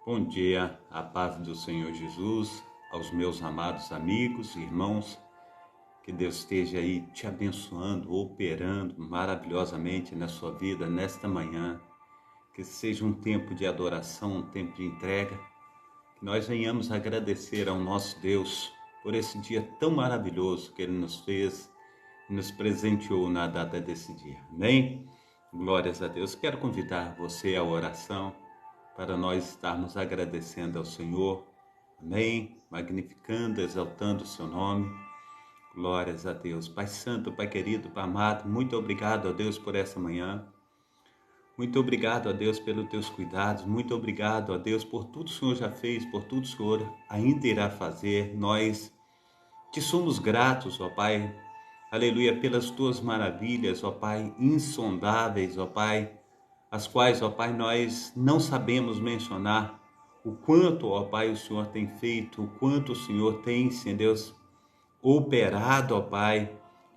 Bom dia, a paz do Senhor Jesus, aos meus amados amigos, irmãos, que Deus esteja aí te abençoando, operando maravilhosamente na sua vida nesta manhã, que seja um tempo de adoração, um tempo de entrega, que nós venhamos agradecer ao nosso Deus por esse dia tão maravilhoso que Ele nos fez e nos presenteou na data desse dia, amém? Glórias a Deus. Quero convidar você à oração, para nós estarmos agradecendo ao Senhor, amém? Magnificando, exaltando o seu nome, glórias a Deus. Pai Santo, Pai querido, Pai amado, muito obrigado a Deus por essa manhã, muito obrigado a Deus pelos teus cuidados, muito obrigado a Deus por tudo que o Senhor já fez, por tudo que o Senhor ainda irá fazer. Nós te somos gratos, ó Pai, aleluia, pelas tuas maravilhas, ó Pai, insondáveis, ó Pai, as quais, ó Pai, nós não sabemos mencionar o quanto, ó Pai, o Senhor tem feito, o quanto o Senhor tem, Senhor Deus, operado, ó Pai,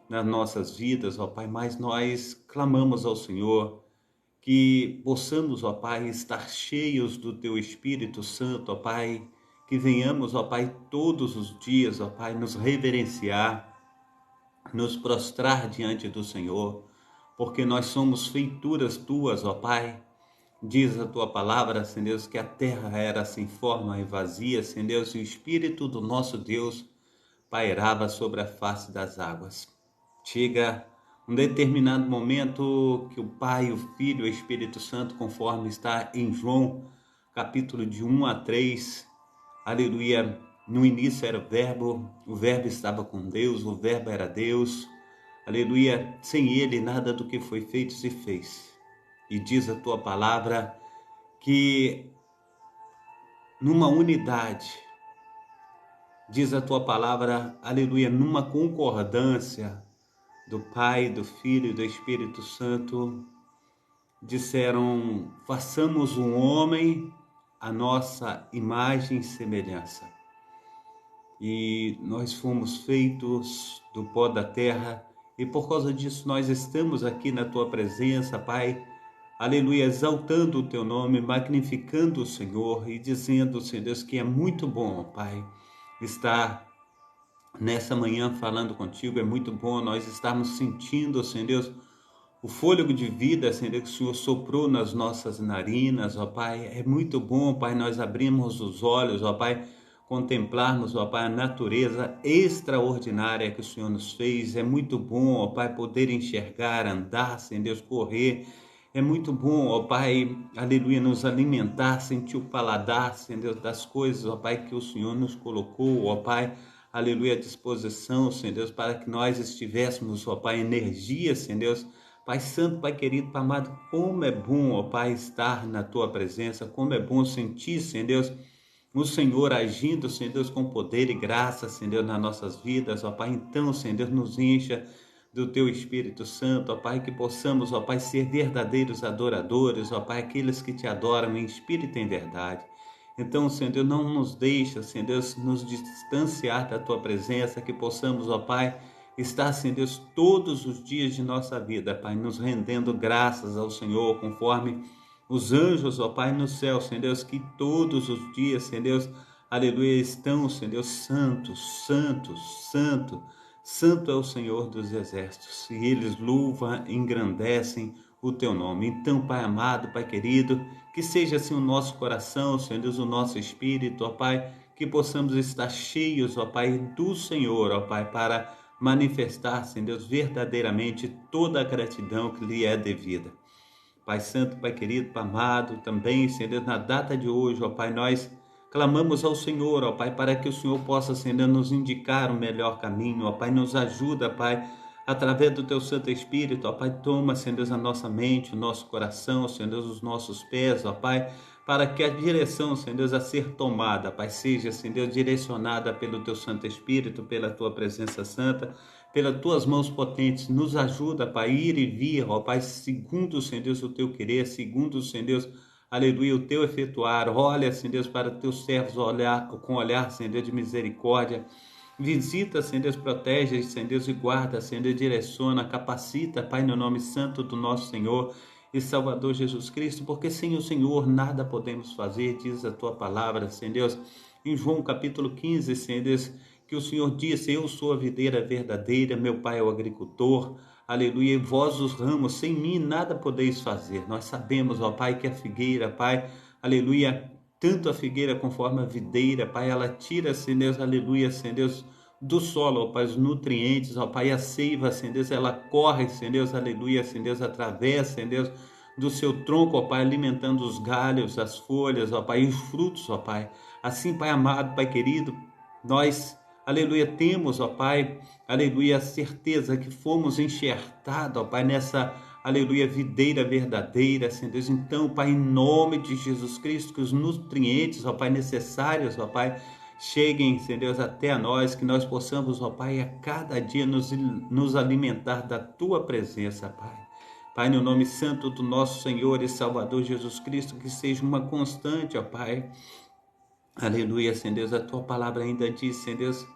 nas nossas vidas, ó Pai, mas nós clamamos ao Senhor que possamos, ó Pai, estar cheios do Teu Espírito Santo, ó Pai, que venhamos, ó Pai, todos os dias, ó Pai, nos reverenciar, nos prostrar diante do Senhor, porque nós somos feituras Tuas, ó Pai. Diz a Tua palavra, Senhor Deus, que a terra era sem forma e vazia, Senhor Deus, e o Espírito do nosso Deus pairava sobre a face das águas. Chega um determinado momento que o Pai, o Filho e o Espírito Santo, conforme está em João, capítulo de 1 a 3, aleluia, no início era o verbo estava com Deus, o verbo era Deus, aleluia, sem ele nada do que foi feito se fez. E diz a Tua palavra que numa unidade, diz a Tua palavra, aleluia, numa concordância do Pai, do Filho e do Espírito Santo, disseram: façamos um homem à nossa imagem e semelhança. E nós fomos feitos do pó da terra, e por causa disso nós estamos aqui na Tua presença, Pai, aleluia, exaltando o Teu nome, magnificando o Senhor e dizendo, Senhor Deus, que é muito bom, Pai, estar nessa manhã falando contigo. É muito bom nós estarmos sentindo, Senhor Deus, o fôlego de vida, Senhor Deus, que o Senhor soprou nas nossas narinas, ó Pai. É muito bom, Pai, nós abrirmos os olhos, ó Pai, contemplarmos, ó Pai, a natureza extraordinária que o Senhor nos fez. É muito bom, ó Pai, poder enxergar, andar, Senhor Deus, correr. É muito bom, ó Pai, aleluia, nos alimentar, sentir o paladar, Senhor Deus, das coisas, ó Pai, que o Senhor nos colocou, ó Pai, aleluia, à disposição, Senhor Deus, para que nós estivéssemos, ó Pai, energia, Senhor Deus. Pai Santo, Pai querido, Pai amado, como é bom, ó Pai, estar na Tua presença, como é bom sentir, Senhor Deus, o Senhor agindo, Senhor Deus, com poder e graça, Senhor Deus, nas nossas vidas, ó Pai. Então, Senhor Deus, nos encha do Teu Espírito Santo, ó Pai, que possamos, ó Pai, ser verdadeiros adoradores, ó Pai, aqueles que Te adoram em espírito e em verdade. Então, Senhor Deus, não nos deixa, Senhor Deus, nos distanciar da Tua presença, que possamos, ó Pai, estar, Senhor Deus, todos os dias de nossa vida, Pai, nos rendendo graças ao Senhor, conforme os anjos, ó Pai, no céu, Senhor Deus, que todos os dias, Senhor Deus, aleluia, estão, Senhor Deus, santos, santos, santo, santo é o Senhor dos exércitos, e eles louvam, engrandecem o Teu nome. Então, Pai amado, Pai querido, que seja assim o nosso coração, Senhor Deus, o nosso espírito, ó Pai, que possamos estar cheios, ó Pai, do Senhor, ó Pai, para manifestar, Senhor Deus, verdadeiramente toda a gratidão que lhe é devida. Pai Santo, Pai querido, Pai amado, também, Senhor Deus, na data de hoje, ó Pai, nós clamamos ao Senhor, ó Pai, para que o Senhor possa, Senhor Deus, nos indicar o melhor caminho, ó Pai, nos ajuda, Pai, através do Teu Santo Espírito, ó Pai, toma, Senhor Deus, a nossa mente, o nosso coração, Senhor Deus, os nossos pés, ó Pai, para que a direção, Senhor Deus, a ser tomada, Pai, seja, Senhor Deus, direcionada pelo Teu Santo Espírito, pela Tua presença santa, pelas Tuas mãos potentes. Nos ajuda, Pai, ir e vir, ó Pai, segundo, Senhor Deus, o Teu querer, segundo, Senhor Deus, aleluia, o Teu efetuar. Olha, Senhor Deus, para Teus servos, com olhar, Senhor Deus, de misericórdia. Visita, Senhor Deus, protege, Senhor Deus, e guarda, Senhor Deus, direciona, capacita, Pai, no nome santo do nosso Senhor. e Salvador Jesus Cristo, porque sem o Senhor nada podemos fazer, diz a tua palavra, Senhor Deus, em João capítulo 15, Senhor Deus, que o Senhor disse: eu sou a videira verdadeira, meu Pai é o agricultor, aleluia, e vós os ramos, sem mim nada podeis fazer. Nós sabemos, ó Pai, que a figueira, Pai, aleluia, tanto a figueira conforme a videira, Pai, ela tira, Senhor Deus, aleluia, Senhor Deus, do solo, ó Pai, os nutrientes, ó Pai, a seiva, Senhor Deus, ela corre, Senhor Deus, aleluia, Senhor Deus, através, Senhor Deus, do seu tronco, ó Pai, alimentando os galhos, as folhas, ó Pai, e os frutos, ó Pai. Assim, Pai amado, Pai querido, nós, aleluia, temos, ó Pai, aleluia, a certeza que fomos enxertados, ó Pai, nessa, aleluia, videira verdadeira, Senhor Deus. Então, Pai, em nome de Jesus Cristo, que os nutrientes, ó Pai, necessários, ó Pai, cheguem, Senhor Deus, até a nós, que nós possamos, ó Pai, a cada dia nos alimentar da Tua presença, Pai. Pai, no nome santo do nosso Senhor e Salvador Jesus Cristo, que seja uma constante, ó Pai, aleluia, Senhor Deus, a Tua palavra ainda diz, Senhor Deus,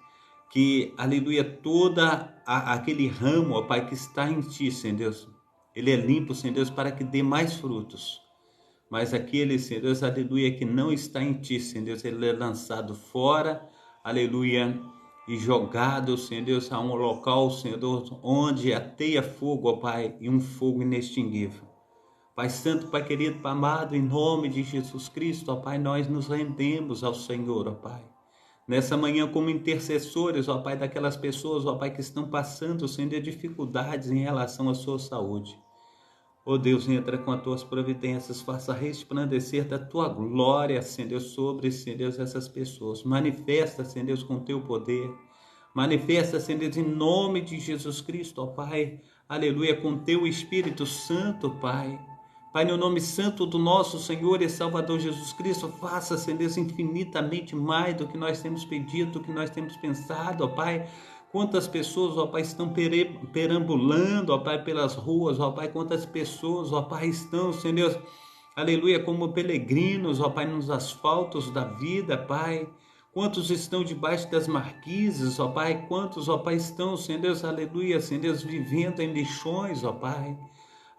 que, aleluia, aquele ramo, ó Pai, que está em Ti, Senhor Deus, ele é limpo, Senhor Deus, para que dê mais frutos. Mas aquele, Senhor Deus, aleluia, que não está em Ti, Senhor Deus, ele é lançado fora, aleluia, e jogado, Senhor Deus, a um local, Senhor Deus, onde ateia fogo, ó Pai, e um fogo inextinguível. Pai Santo, Pai querido, Pai amado, em nome de Jesus Cristo, ó Pai, nós nos rendemos ao Senhor, ó Pai. Nessa manhã, como intercessores, ó Pai, daquelas pessoas, ó Pai, que estão passando, Senhor, dificuldades em relação à sua saúde. Ó Deus, entra com as tuas providências, faça resplandecer da tua glória, Senhor Deus, sobre, Senhor Deus, essas pessoas. Manifesta, Senhor Deus, com teu poder. Manifesta, Senhor Deus, em nome de Jesus Cristo, ó Pai, aleluia, com teu Espírito Santo, Pai. Pai, no nome santo do nosso Senhor e Salvador Jesus Cristo, faça, Senhor Deus, infinitamente mais do que nós temos pedido, do que nós temos pensado, ó Pai. Quantas pessoas, ó Pai, estão perambulando, ó Pai, pelas ruas, ó Pai, quantas pessoas, ó Pai, estão, Senhor Deus, aleluia, como peregrinos, ó Pai, nos asfaltos da vida, Pai. Quantos estão debaixo das marquises, ó Pai, quantos, ó Pai, estão, Senhor Deus, aleluia, Senhor Deus, vivendo em lixões, ó Pai.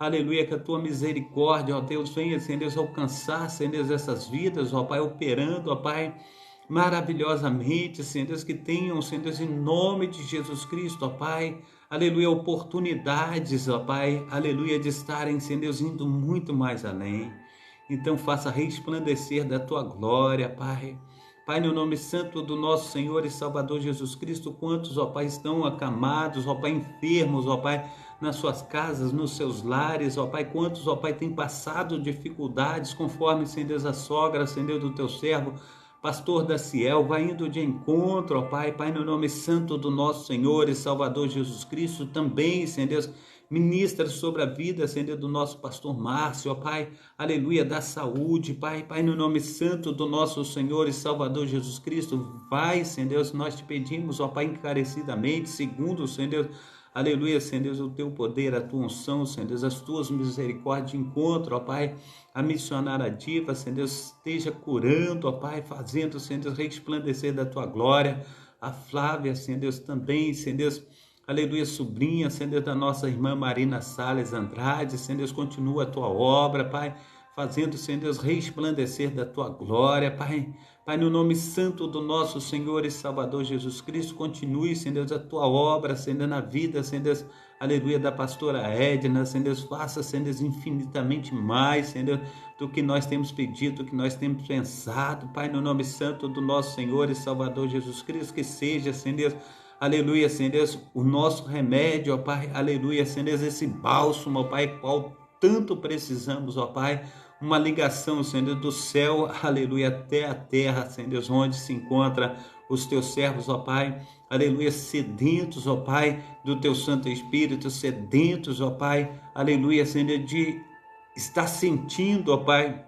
Aleluia, que a tua misericórdia, ó Deus, venha, Senhor Deus, alcançar, Senhor Deus, essas vidas, ó Pai, operando, ó Pai, maravilhosamente, Senhor Deus, que tenham, Senhor Deus, em nome de Jesus Cristo, ó Pai, aleluia, oportunidades, ó Pai, aleluia, de estarem, Senhor Deus, indo muito mais além. Então faça resplandecer da tua glória, Pai. Pai, no nome santo do nosso Senhor e Salvador Jesus Cristo, quantos, ó Pai, estão acamados, ó Pai, enfermos, ó Pai, nas suas casas, nos seus lares, ó Pai, quantos, ó Pai, têm passado dificuldades, conforme, Senhor Deus, a sogra, Senhor Deus, do teu servo, pastor Daciel, vai indo de encontro, ó Pai, Pai, no nome santo do nosso Senhor e Salvador Jesus Cristo, também, Senhor Deus, ministra sobre a vida, Senhor Deus, do nosso pastor Márcio, ó Pai, aleluia, da saúde, Pai, Pai, no nome santo do nosso Senhor e Salvador Jesus Cristo, vai, Senhor Deus, nós te pedimos, ó Pai, encarecidamente, segundo, Senhor Deus, aleluia, Senhor Deus, o teu poder, a tua unção, Senhor Deus, as tuas misericórdias, encontro, ó Pai, a missionária Diva, Senhor Deus, esteja curando, ó Pai, fazendo, Senhor Deus, resplandecer da tua glória, a Flávia, Senhor Deus, também, Senhor Deus, aleluia, sobrinha, Senhor Deus, da nossa irmã Marina Salles Andrade, Senhor Deus, continua a tua obra, Pai, fazendo, Senhor Deus, resplandecer da tua glória, Pai. Pai, no nome santo do nosso Senhor e Salvador Jesus Cristo, continue, Senhor Deus, a tua obra, Senhor Deus, na vida, Senhor Deus, aleluia, da pastora Edna, Senhor Deus, faça, Senhor Deus, infinitamente mais, Senhor Deus, do que nós temos pedido, do que nós temos pensado, Pai, no nome santo do nosso Senhor e Salvador Jesus Cristo, que seja, Senhor Deus, aleluia, Senhor Deus, o nosso remédio, ó Pai, aleluia, Senhor Deus, esse bálsamo, ó Pai, qual tanto precisamos, ó Pai, uma ligação, Senhor Deus, do céu, aleluia, até a terra, Senhor Deus, onde se encontra os teus servos, ó Pai, aleluia, sedentos, ó Pai, do teu Santo Espírito, sedentos, ó Pai, aleluia, Senhor Deus, de estar sentindo, ó Pai,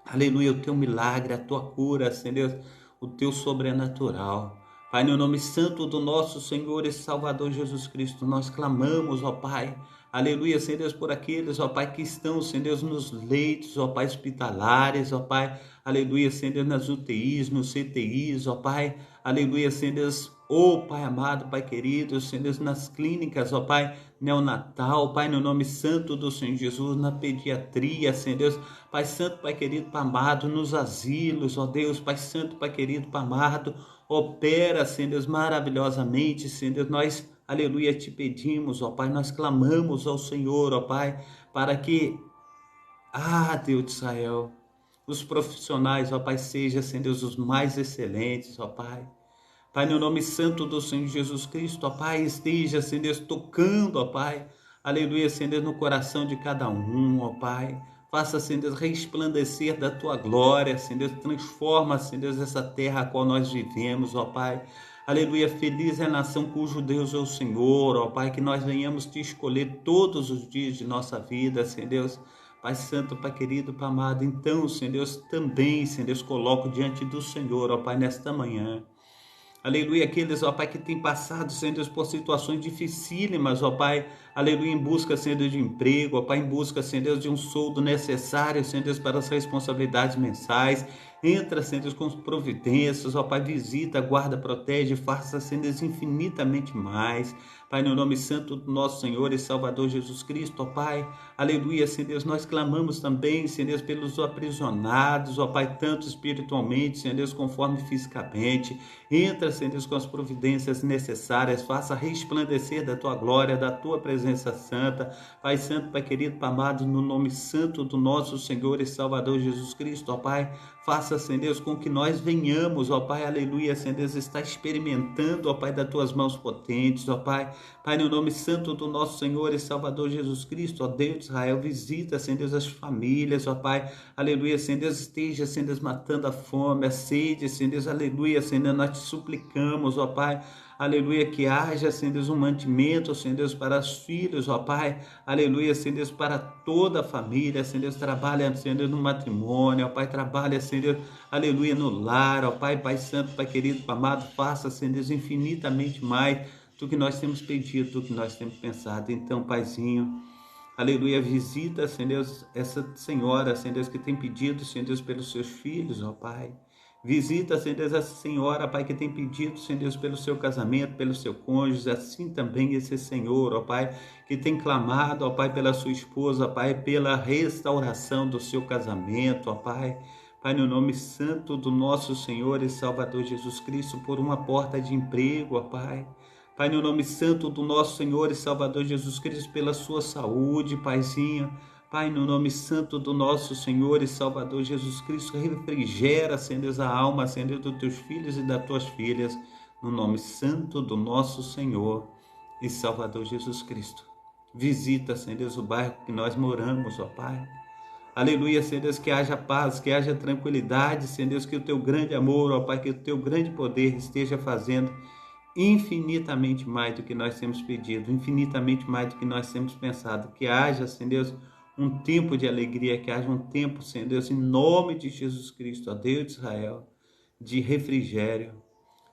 aleluia, o teu milagre, a tua cura, Senhor Deus, o teu sobrenatural. Pai, no nome santo do nosso Senhor e Salvador Jesus Cristo, nós clamamos, ó Pai, aleluia, Senhor Deus, por aqueles, ó Pai, que estão, Senhor Deus, nos leitos, ó Pai, hospitalares, ó Pai, aleluia, Senhor Deus, nas UTIs, nos CTIs, ó Pai, aleluia, Senhor Deus, ó Pai amado, Pai querido, Senhor Deus, nas clínicas, ó Pai, neonatal, Pai, no nome santo do Senhor Jesus, na pediatria, Senhor Deus, Pai santo, Pai querido, Pai amado, nos asilos, ó Deus, Pai santo, Pai querido, Pai amado, opera, Senhor Deus, maravilhosamente, Senhor Deus, nós, aleluia, te pedimos, ó Pai, nós clamamos ao Senhor, ó Pai, para que, Deus de Israel, os profissionais, ó Pai, sejam, Senhor Deus, os mais excelentes, ó Pai. Pai, no nome santo do Senhor Jesus Cristo, ó Pai, esteja, Senhor Deus, tocando, ó Pai, aleluia, Senhor Deus, no coração de cada um, ó Pai. Faça, Senhor Deus, resplandecer da Tua glória, Senhor Deus, transforma, Senhor Deus, essa terra a qual nós vivemos, ó Pai. Aleluia, feliz é a nação cujo Deus é o Senhor, ó Pai, que nós venhamos te escolher todos os dias de nossa vida, Senhor Deus. Pai santo, Pai querido, Pai amado, então, Senhor Deus, também, Senhor Deus, coloco diante do Senhor, ó Pai, nesta manhã. Aleluia, aqueles, ó Pai, que têm passado, Senhor Deus, por situações dificílimas, ó Pai, aleluia, em busca, Senhor Deus, de emprego, ó Pai, em busca, Senhor Deus, de um soldo necessário, Senhor Deus, para as responsabilidades mensais. Entra, Senhor Deus, com providências, ó Pai, visita, guarda, protege, faça, Senhor Deus, infinitamente mais. Pai, no nome santo do nosso Senhor e Salvador Jesus Cristo, ó Pai, aleluia, Senhor Deus, nós clamamos também, Senhor Deus, pelos aprisionados, ó Pai, tanto espiritualmente, Senhor Deus, conforme fisicamente. Entra, Senhor Deus, com as providências necessárias, faça resplandecer da Tua glória, da Tua presença santa. Pai santo, Pai querido, Pai amado, no nome santo do nosso Senhor e Salvador Jesus Cristo, ó Pai, faça, Senhor Deus, com que nós venhamos, ó Pai, aleluia, Senhor Deus, está experimentando, ó Pai, das Tuas mãos potentes, ó Pai. Pai, no nome santo do nosso Senhor e Salvador Jesus Cristo, ó Deus de Israel, visita, Senhor Deus, as famílias, ó Pai, aleluia, Senhor Deus, esteja, Senhor Deus, matando a fome, a sede, Senhor Deus, aleluia, Senhor Deus, nós te suplicamos, ó Pai, aleluia, que haja, Senhor Deus, um mantimento, Senhor Deus, para os filhos, ó Pai, aleluia, Senhor Deus, para toda a família, Senhor Deus, trabalha, Senhor Deus, no matrimônio, ó Pai, trabalha, Senhor Deus, aleluia, no lar, ó Pai, Pai santo, Pai querido, Pai amado, faça, Senhor Deus, infinitamente mais do que nós temos pedido, do que nós temos pensado. Então, Paizinho, aleluia, visita, Senhor Deus, essa senhora, Senhor Deus, que tem pedido, Senhor Deus, pelos seus filhos, ó Pai. Visita, Senhor Deus, essa senhora, Pai, que tem pedido, Senhor Deus, pelo seu casamento, pelo seu cônjuge, assim também esse Senhor, ó Pai, que tem clamado, ó Pai, pela sua esposa, ó Pai, pela restauração do seu casamento, ó Pai. Pai, no nome santo do nosso Senhor e Salvador Jesus Cristo, por uma porta de emprego, ó Pai. Pai, no nome santo do nosso Senhor e Salvador Jesus Cristo, pela sua saúde, Paizinho. Pai, no nome santo do nosso Senhor e Salvador Jesus Cristo, refrigera, Senhor Deus, a alma, Senhor Deus, dos teus filhos e das tuas filhas, no nome santo do nosso Senhor e Salvador Jesus Cristo. Visita, Senhor Deus, o bairro que nós moramos, ó Pai. Aleluia, Senhor Deus, que haja paz, que haja tranquilidade, Senhor Deus, que o teu grande amor, ó Pai, que o teu grande poder esteja fazendo infinitamente mais do que nós temos pedido, infinitamente mais do que nós temos pensado. Que haja, Senhor Deus, um tempo de alegria, que haja um tempo, Senhor Deus, em nome de Jesus Cristo, ó Deus de Israel, de refrigério.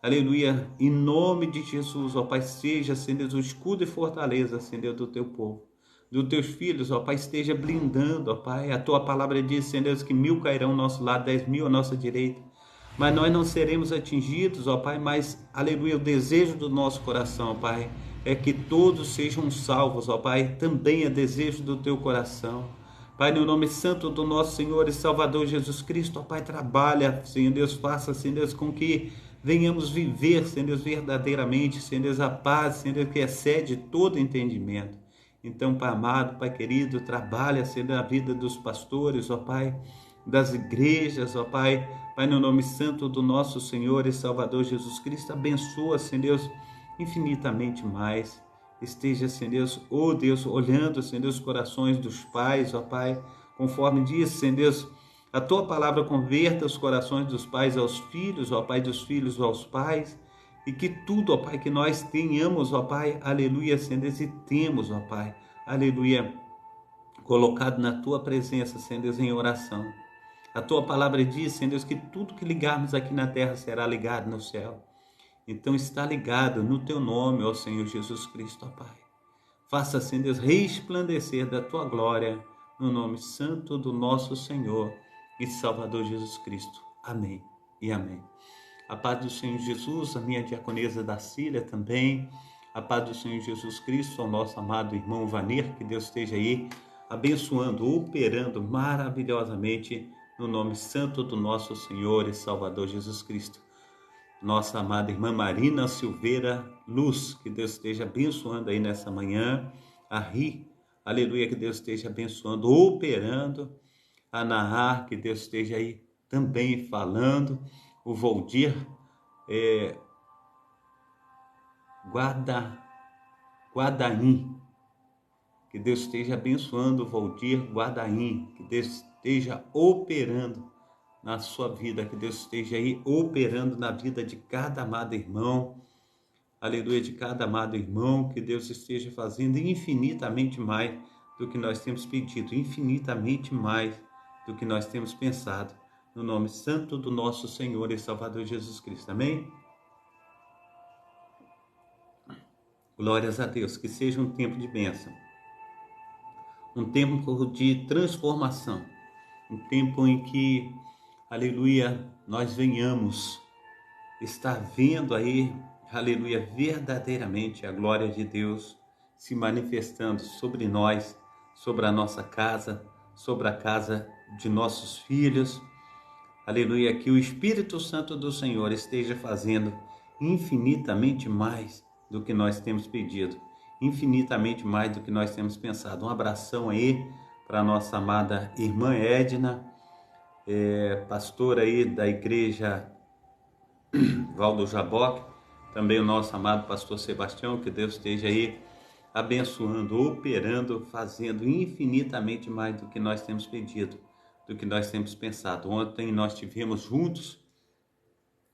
Aleluia, em nome de Jesus, ó Pai, seja, Senhor Deus, o escudo e fortaleza, Senhor Deus, do teu povo, dos teus filhos, ó Pai, esteja blindando, ó Pai. A tua palavra diz, Senhor Deus, que 1000 cairão ao nosso lado, 10.000 à nossa direita, mas nós não seremos atingidos, ó Pai, mas, aleluia, o desejo do nosso coração, ó Pai, é que todos sejam salvos, ó Pai, também é desejo do teu coração. Pai, no nome santo do nosso Senhor e Salvador Jesus Cristo, ó Pai, trabalha, Senhor Deus, faça, Senhor Deus, com que venhamos viver, Senhor Deus, verdadeiramente, Senhor Deus, a paz, Senhor Deus, que excede todo entendimento. Então, Pai amado, Pai querido, trabalha, Senhor, na vida dos pastores, ó Pai, das igrejas, ó Pai. Pai, no nome santo do nosso Senhor e Salvador Jesus Cristo, abençoa, Senhor Deus, infinitamente mais. Esteja, Senhor Deus, ó Deus, olhando, Senhor Deus, os corações dos pais, ó Pai, conforme diz, Senhor Deus, a tua palavra converta os corações dos pais aos filhos, ó Pai, dos filhos aos pais, e que tudo, ó Pai, que nós tenhamos, ó Pai, aleluia, Senhor Deus, e temos, ó Pai, aleluia, colocado na tua presença, Senhor Deus, em oração. A tua palavra diz, Senhor Deus, que tudo que ligarmos aqui na terra será ligado no céu. Então está ligado no teu nome, ó Senhor Jesus Cristo, ó Pai. faça assim, Deus, resplandecer da tua glória, no nome santo do nosso Senhor e Salvador Jesus Cristo. Amém e amém. A paz do Senhor Jesus, a minha diaconisa Dacília também, a paz do Senhor Jesus Cristo, ao nosso amado irmão Vanir, que Deus esteja aí abençoando, operando maravilhosamente no nome santo do nosso Senhor e Salvador Jesus Cristo. Nossa amada irmã Marina Silveira Luz, que Deus esteja abençoando aí nessa manhã, a Ri, aleluia, que Deus esteja abençoando, operando, a Nahar, que Deus esteja aí também falando, o Voldir, Guadaim, que Deus esteja abençoando o Voldir Guadaim, que Deus esteja operando na sua vida, que Deus esteja aí operando na vida de cada amado irmão, aleluia, de cada amado irmão, que Deus esteja fazendo infinitamente mais do que nós temos pedido, infinitamente mais do que nós temos pensado, no nome santo do nosso Senhor e Salvador Jesus Cristo, amém? Glórias a Deus, que seja um tempo de bênção, um tempo de transformação, um tempo em que, aleluia, nós venhamos estar vendo aí, aleluia, verdadeiramente a glória de Deus se manifestando sobre nós, sobre a nossa casa, sobre a casa de nossos filhos, aleluia, que o Espírito Santo do Senhor esteja fazendo infinitamente mais do que nós temos pedido, infinitamente mais do que nós temos pensado. Um abração aí para a nossa amada irmã Edna, pastora aí da igreja Valdo Jaboque, também o nosso amado pastor Sebastião, que Deus esteja aí abençoando, operando, fazendo infinitamente mais do que nós temos pedido, do que nós temos pensado. Ontem nós tivemos juntos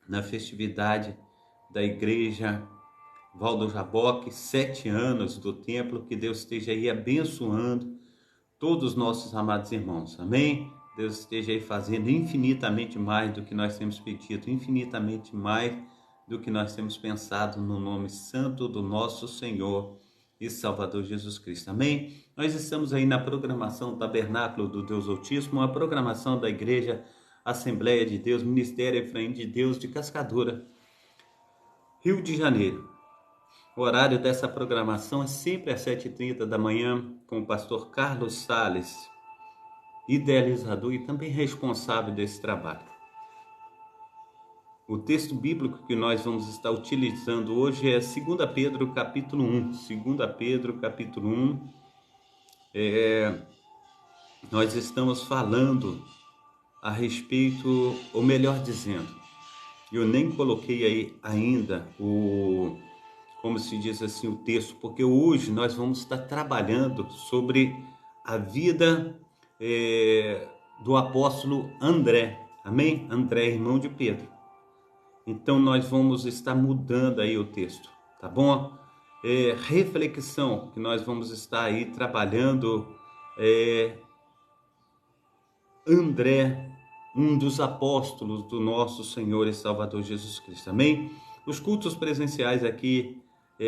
na festividade da igreja Valdo Jaboque, 7 anos do templo, que Deus esteja aí abençoando todos os nossos amados irmãos, amém? Deus esteja aí fazendo infinitamente mais do que nós temos pedido, infinitamente mais do que nós temos pensado, no nome santo do nosso Senhor e Salvador Jesus Cristo, amém? Nós estamos aí na programação Tabernáculo do Deus Altíssimo, a programação da Igreja Assembleia de Deus, Ministério Efraim de Deus de Cascadura, Rio de Janeiro. O horário dessa programação é sempre às 7h30 da manhã, com o pastor Carlos Sales, idealizador e também responsável desse trabalho. O texto bíblico que nós vamos estar utilizando hoje é 2 Pedro capítulo 1. 2 Pedro capítulo 1. Nós estamos falando a respeito, ou melhor dizendo, eu nem coloquei aí ainda como se diz assim, o texto, porque hoje nós vamos estar trabalhando sobre a vida do apóstolo André, amém? André, irmão de Pedro. Então nós vamos estar mudando aí o texto, tá bom? Reflexão, que nós vamos estar aí trabalhando, André, um dos apóstolos do nosso Senhor e Salvador Jesus Cristo, amém? Os cultos presenciais aqui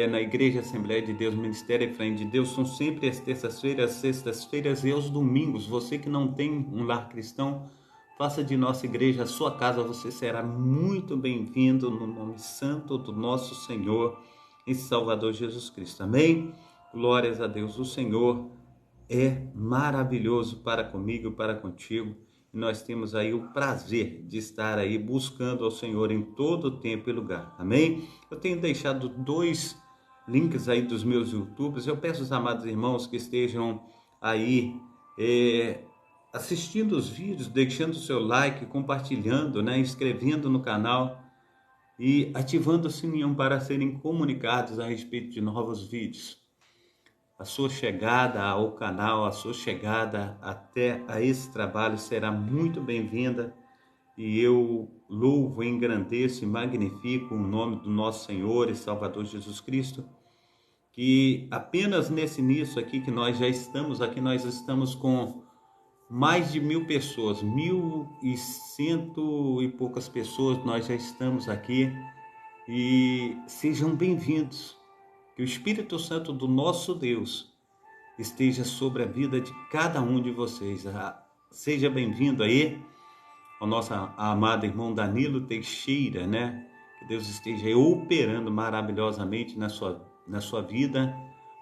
na Igreja Assembleia de Deus, Ministério Efraim de Deus, são sempre às terças-feiras, sextas-feiras e aos domingos. Você que não tem um lar cristão, faça de nossa igreja a sua casa, você será muito bem-vindo no nome santo do nosso Senhor e Salvador Jesus Cristo, amém? Glórias a Deus, o Senhor é maravilhoso para comigo e para contigo, e nós temos aí o prazer de estar aí buscando ao Senhor em todo tempo e lugar, amém? Eu tenho deixado 2 links aí dos meus YouTubes. Eu peço aos amados irmãos que estejam aí assistindo os vídeos, deixando o seu like, compartilhando, inscrevendo no canal e ativando o sininho para serem comunicados a respeito de novos vídeos. A sua chegada ao canal, a sua chegada até a esse trabalho será muito bem-vinda, e eu louvo, engrandeço e magnifico o nome do nosso Senhor e Salvador Jesus Cristo, que apenas nesse início aqui que nós já estamos aqui, nós estamos com mais de 1.000 pessoas, 1.100 e poucas pessoas, nós já estamos aqui, e sejam bem-vindos, Que o Espírito Santo do nosso Deus esteja sobre a vida de cada um de vocês. Seja bem-vindo aí ao nosso amado irmão Danilo Teixeira, né? Que Deus esteja aí operando maravilhosamente na sua vida.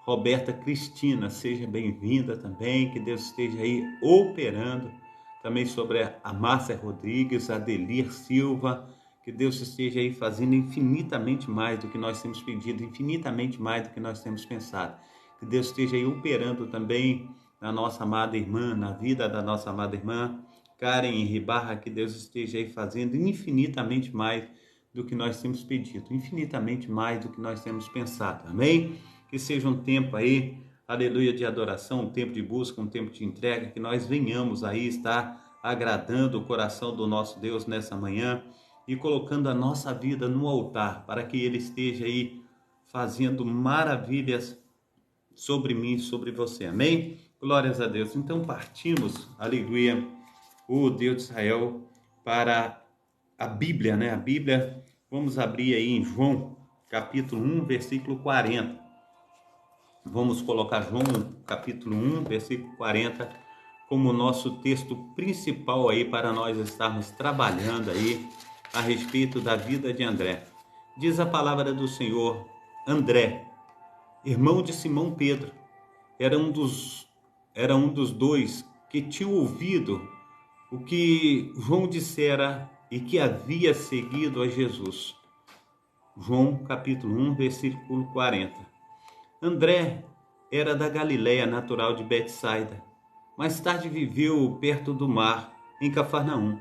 Roberta Cristina, seja bem-vinda também. Que Deus esteja aí operando também sobre a Márcia Rodrigues, a Adelir Silva. Que Deus esteja aí fazendo infinitamente mais do que nós temos pedido, infinitamente mais do que nós temos pensado. Que Deus esteja aí operando também na nossa amada irmã, na vida da nossa amada irmã Karen Ribarra. Que Deus esteja aí fazendo infinitamente mais do que nós temos pedido, infinitamente mais do que nós temos pensado. Amém? Que seja um tempo aí, aleluia, de adoração, um tempo de busca, um tempo de entrega, que nós venhamos aí estar agradando o coração do nosso Deus nessa manhã e colocando a nossa vida no altar, para que Ele esteja aí fazendo maravilhas sobre mim e sobre você. Amém? Glórias a Deus. Então partimos, aleluia, o Deus de Israel, para a Bíblia, né? A Bíblia, vamos abrir aí em João, capítulo 1, versículo 40. Vamos colocar João, capítulo 1, versículo 40, como nosso texto principal aí para nós estarmos trabalhando aí a respeito da vida de André. Diz a palavra do Senhor: André, irmão de Simão Pedro, era um dos dois que tinham ouvido o que João dissera e que havia seguido a Jesus. João capítulo 1, versículo 40. André era da Galiléia, natural de Betsaida. Mais tarde viveu perto do mar, em Cafarnaum.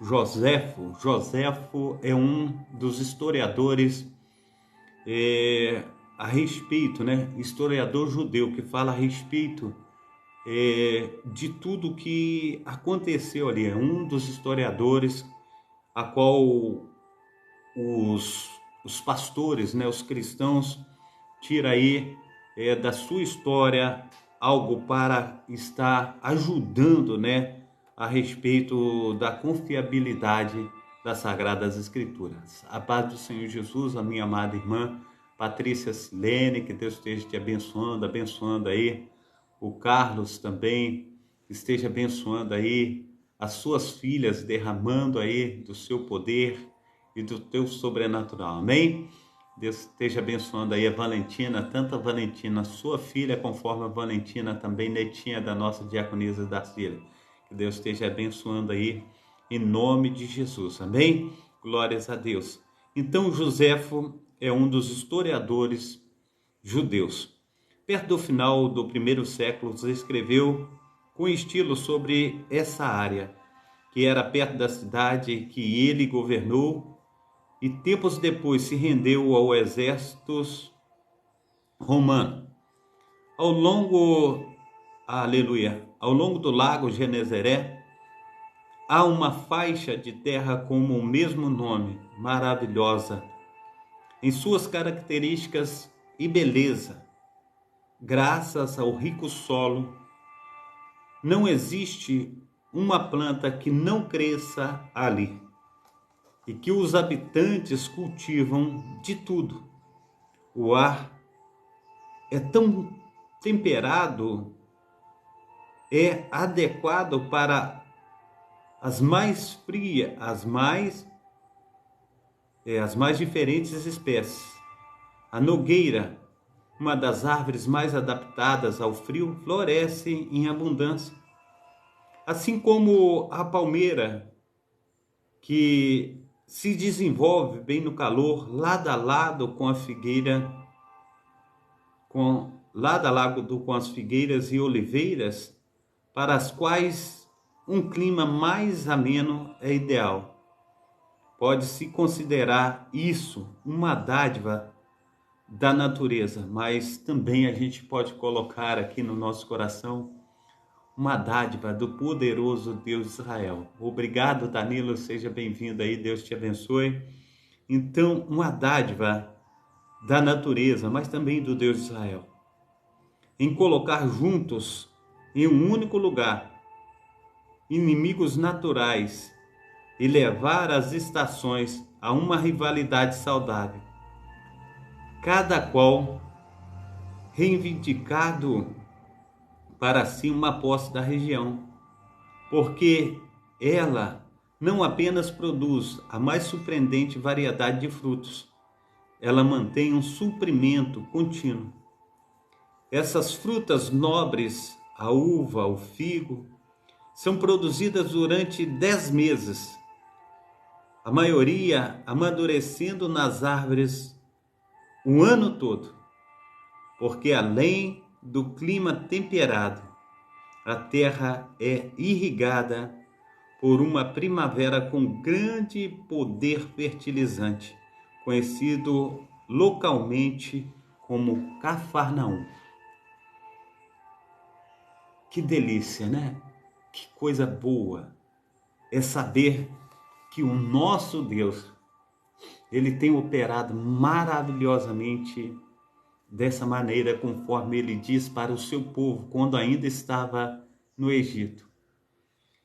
Joséfo é um dos historiadores a respeito, né? Historiador judeu que fala a respeito de tudo que aconteceu ali. É um dos historiadores a qual os pastores, né, os cristãos, tira aí da sua história algo para estar ajudando, né, a respeito da confiabilidade das Sagradas Escrituras. A paz do Senhor Jesus, a minha amada irmã Patrícia Silene, que Deus esteja te abençoando aí o Carlos também, esteja abençoando aí as suas filhas, derramando aí do seu poder e do teu sobrenatural. Amém? Deus esteja abençoando aí a Valentina, tanto a Valentina, sua filha, conforme a Valentina também, netinha da nossa diaconisa Darcília. Que Deus esteja abençoando aí, em nome de Jesus. Amém? Glórias a Deus. Então, Joséfo é um dos historiadores judeus. Perto do final do primeiro século, escreveu com estilo sobre essa área, que era perto da cidade que ele governou, e tempos depois se rendeu ao exército romano. Ao longo do lago Genezaré, há uma faixa de terra com o mesmo nome, maravilhosa, em suas características e beleza. Graças ao rico solo, não existe uma planta que não cresça ali, e que os habitantes cultivam de tudo. O ar é tão temperado, é adequado para as mais frias, as mais diferentes espécies. A nogueira, uma das árvores mais adaptadas ao frio, floresce em abundância. Assim como a palmeira, que se desenvolve bem no calor, lado a lado com a figueira, com as figueiras e oliveiras, para as quais um clima mais ameno é ideal. Pode-se considerar isso uma dádiva da natureza, mas também a gente pode colocar aqui no nosso coração uma dádiva do poderoso Deus de Israel. Obrigado, Danilo, seja bem-vindo aí, Deus te abençoe. Então, uma dádiva da natureza, mas também do Deus de Israel, em colocar juntos em um único lugar inimigos naturais e levar as estações a uma rivalidade saudável. cada qual reivindicado para si uma posse da região, porque ela não apenas produz a mais surpreendente variedade de frutos, ela mantém um suprimento contínuo. Essas frutas nobres, a uva, o figo, são produzidas durante 10 meses, a maioria amadurecendo nas árvores o ano todo, porque além do clima temperado, a terra é irrigada por uma primavera com grande poder fertilizante, conhecido localmente como Cafarnaum. Que delícia, né? Que coisa boa é saber que o nosso Deus, ele tem operado maravilhosamente dessa maneira, conforme ele diz para o seu povo, quando ainda estava no Egito.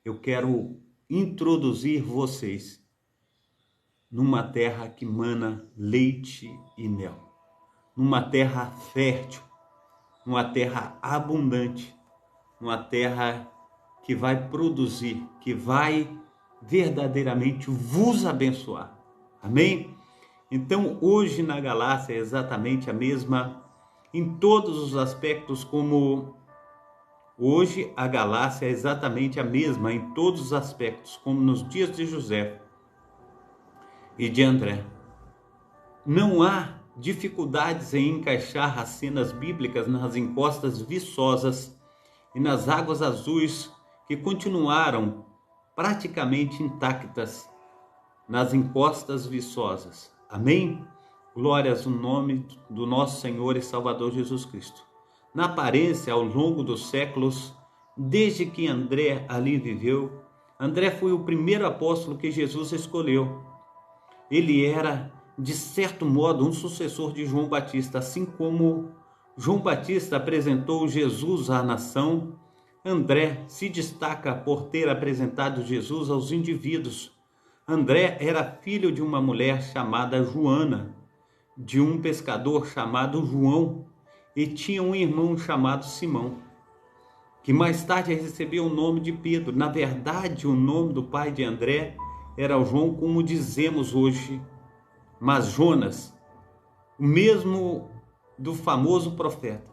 Eu quero introduzir vocês numa terra que mana leite e mel, numa terra fértil, numa terra abundante, numa terra que vai produzir, que vai verdadeiramente vos abençoar. Amém? Então, hoje na Galácia é exatamente a mesma, em todos os aspectos, como hoje a Galácia é exatamente a mesma em todos os aspectos, como nos dias de José e de André. Não há dificuldades em encaixar as cenas bíblicas nas encostas viçosas e nas águas azuis que continuaram praticamente intactas nas encostas viçosas. Amém? Glórias no nome do nosso Senhor e Salvador Jesus Cristo. Na aparência, ao longo dos séculos, desde que André ali viveu, André foi o primeiro apóstolo que Jesus escolheu. Ele era, de certo modo, um sucessor de João Batista, assim como João Batista apresentou Jesus à nação. André se destaca por ter apresentado Jesus aos indivíduos. André era filho de uma mulher chamada Joana, de um pescador chamado João, e tinha um irmão chamado Simão, que mais tarde recebeu o nome de Pedro. Na verdade, o nome do pai de André era João, como dizemos hoje, mas Jonas, o mesmo do famoso profeta.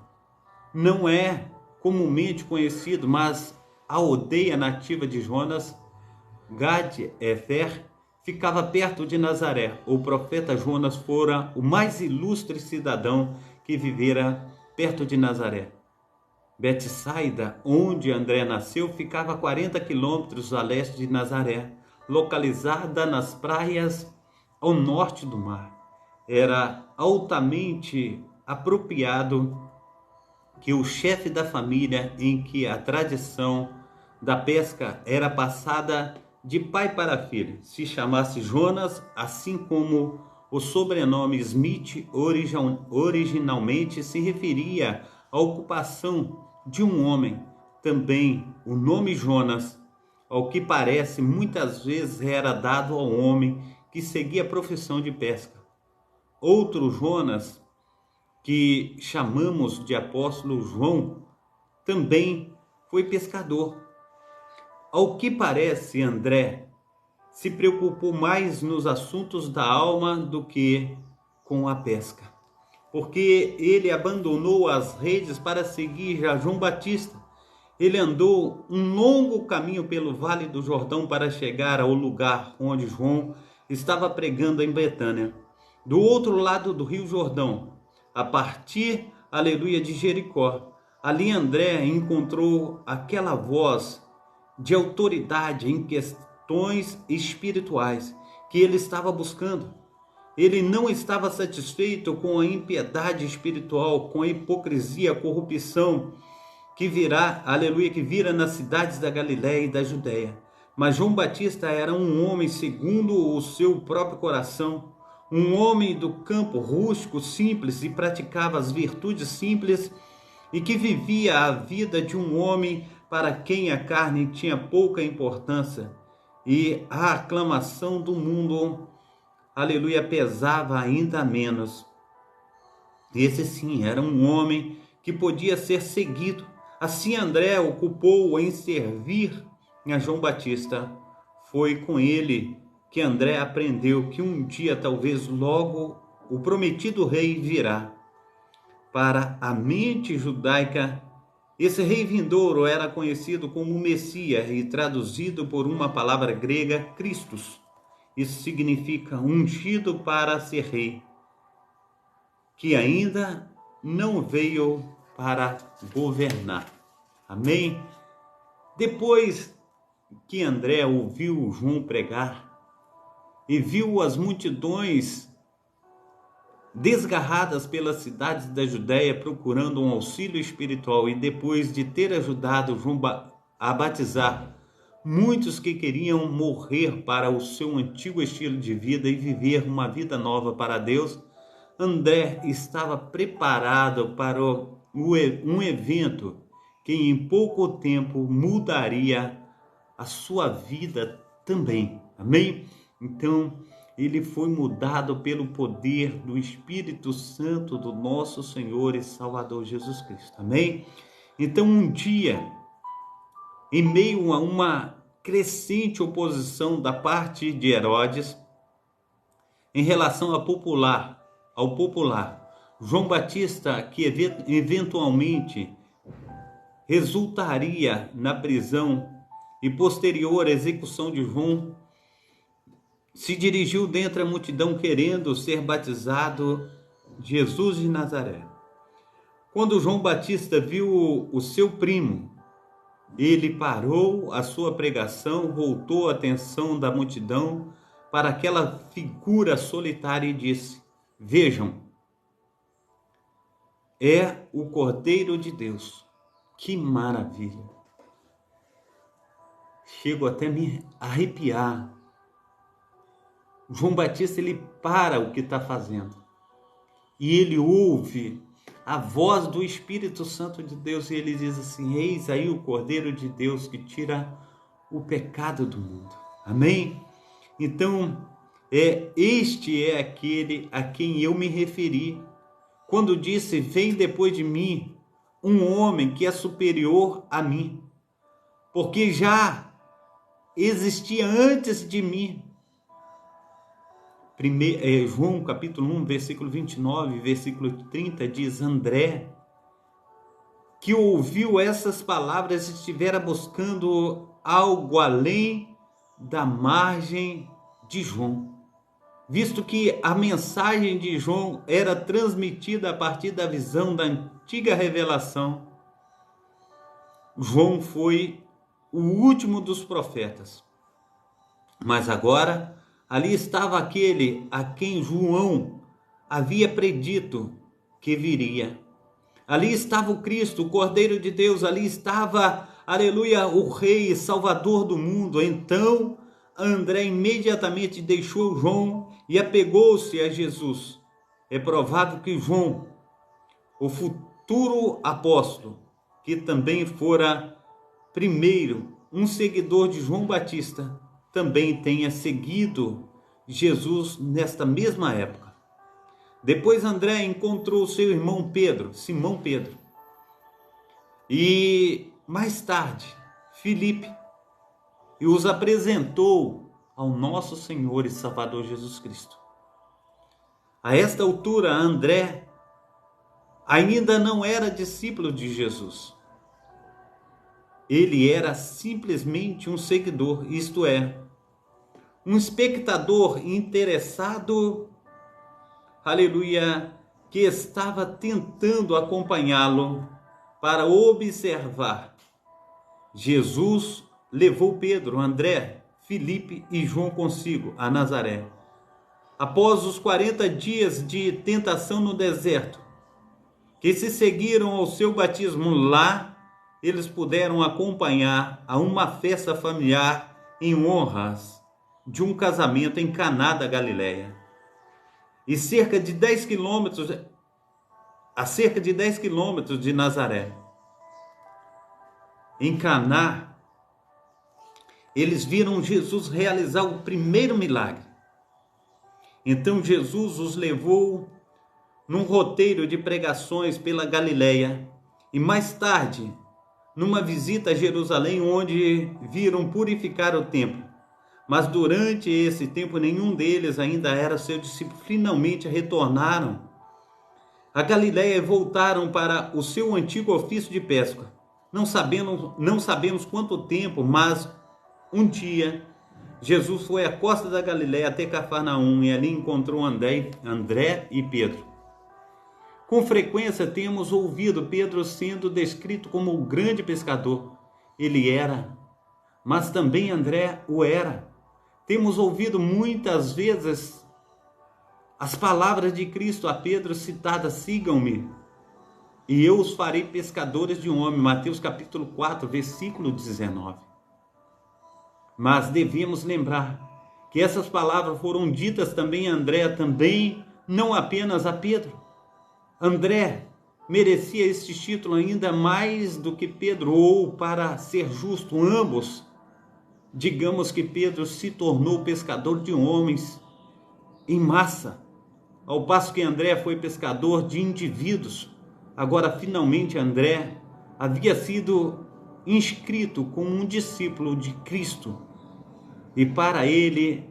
Não é comumente conhecido, mas a aldeia nativa de Jonas, Gad-Efer, ficava perto de Nazaré. O profeta Jonas fora o mais ilustre cidadão que vivera perto de Nazaré. Betsaida, onde André nasceu, ficava a 40 quilômetros a leste de Nazaré, localizada nas praias ao norte do mar. Era altamente apropriado que o chefe da família, em que a tradição da pesca era passada de pai para filho, se chamasse Jonas, assim como o sobrenome Smith originalmente se referia à ocupação de um homem. Também o nome Jonas, ao que parece, muitas vezes era dado ao homem que seguia a profissão de pesca. Outro Jonas, que chamamos de apóstolo João, também foi pescador. Ao que parece, André se preocupou mais nos assuntos da alma do que com a pesca, porque ele abandonou as redes para seguir a João Batista. Ele andou um longo caminho pelo Vale do Jordão para chegar ao lugar onde João estava pregando em Betânia, do outro lado do Rio Jordão, a partir, aleluia, de Jericó. Ali André encontrou aquela voz de autoridade em questões espirituais que ele estava buscando. Ele não estava satisfeito com a impiedade espiritual, com a hipocrisia, a corrupção que virá, aleluia, que vira nas cidades da Galiléia e da Judéia. Mas João Batista era um homem segundo o seu próprio coração, um homem do campo, rústico, simples, e praticava as virtudes simples, e que vivia a vida de um homem para quem a carne tinha pouca importância, e a aclamação do mundo, aleluia, pesava ainda menos. Esse sim era um homem que podia ser seguido. Assim André ocupou em servir a João Batista. Foi com ele que André aprendeu que um dia, talvez logo, o prometido rei virá. Para a mente judaica, esse rei vindouro era conhecido como Messias e traduzido por uma palavra grega, Christos. Isso significa ungido para ser rei, que ainda não veio para governar. Amém? Depois que André ouviu João pregar e viu as multidões desgarradas pelas cidades da Judéia procurando um auxílio espiritual, e depois de ter ajudado João a batizar muitos que queriam morrer para o seu antigo estilo de vida e viver uma vida nova para Deus, André estava preparado para um evento que em pouco tempo mudaria a sua vida também. Amém? Então, ele foi mudado pelo poder do Espírito Santo do nosso Senhor e Salvador Jesus Cristo. Amém? Então, um dia, em meio a uma crescente oposição da parte de Herodes em relação ao popular, João Batista, que eventualmente resultaria na prisão e posterior execução de João, se dirigiu dentre a multidão querendo ser batizado Jesus de Nazaré. Quando João Batista viu o seu primo, ele parou a sua pregação, voltou a atenção da multidão para aquela figura solitária e disse: vejam, é o Cordeiro de Deus. Que maravilha! Chego até a me arrepiar. João Batista, ele para o que está fazendo e ele ouve a voz do Espírito Santo de Deus e ele diz assim: eis aí o Cordeiro de Deus que tira o pecado do mundo. Amém? Então, este é aquele a quem eu me referi quando disse: vem depois de mim um homem que é superior a mim, porque já existia antes de mim. João capítulo 1, versículo 29, versículo 30 diz: André, que ouviu essas palavras, estivera buscando algo além da margem de João, visto que a mensagem de João era transmitida a partir da visão da antiga revelação. João foi o último dos profetas, mas agora ali estava aquele a quem João havia predito que viria. Ali estava o Cristo, o Cordeiro de Deus, ali estava, aleluia, o Rei e Salvador do mundo. Então André imediatamente deixou João e apegou-se a Jesus. É provável que João, o futuro apóstolo, que também fora primeiro um seguidor de João Batista, também tenha seguido Jesus nesta mesma época. Depois André encontrou seu irmão Pedro, Simão Pedro, e mais tarde Filipe, e os apresentou ao nosso Senhor e Salvador Jesus Cristo. A esta altura, André ainda não era discípulo de Jesus. Ele era simplesmente um seguidor, isto é, um espectador interessado, aleluia, que estava tentando acompanhá-lo para observar. Jesus levou Pedro, André, Filipe e João consigo a Nazaré. Após os 40 dias de tentação no deserto, que se seguiram ao seu batismo lá, eles puderam acompanhar a uma festa familiar em honras de um casamento em Caná da Galileia. E a cerca de 10 quilômetros de Nazaré, em Caná, eles viram Jesus realizar o primeiro milagre. Então Jesus os levou num roteiro de pregações pela Galileia e mais tarde numa visita a Jerusalém, onde viram purificar o templo. Mas durante esse tempo nenhum deles ainda era seu discípulo. Finalmente retornaram a Galileia e voltaram para o seu antigo ofício de pesca. Não sabemos quanto tempo, mas um dia Jesus foi à costa da Galileia até Cafarnaum e ali encontrou André e Pedro. Com frequência temos ouvido Pedro sendo descrito como o grande pescador. Ele era, mas também André o era. Temos ouvido muitas vezes as palavras de Cristo a Pedro citadas: sigam-me e eu os farei pescadores de homens. Mateus capítulo 4, versículo 19. Mas devemos lembrar que essas palavras foram ditas também a André, também não apenas a Pedro. André merecia este título ainda mais do que Pedro, ou, para ser justo, ambos. Digamos que Pedro se tornou pescador de homens em massa, ao passo que André foi pescador de indivíduos. Agora, finalmente, André havia sido inscrito como um discípulo de Cristo, e para ele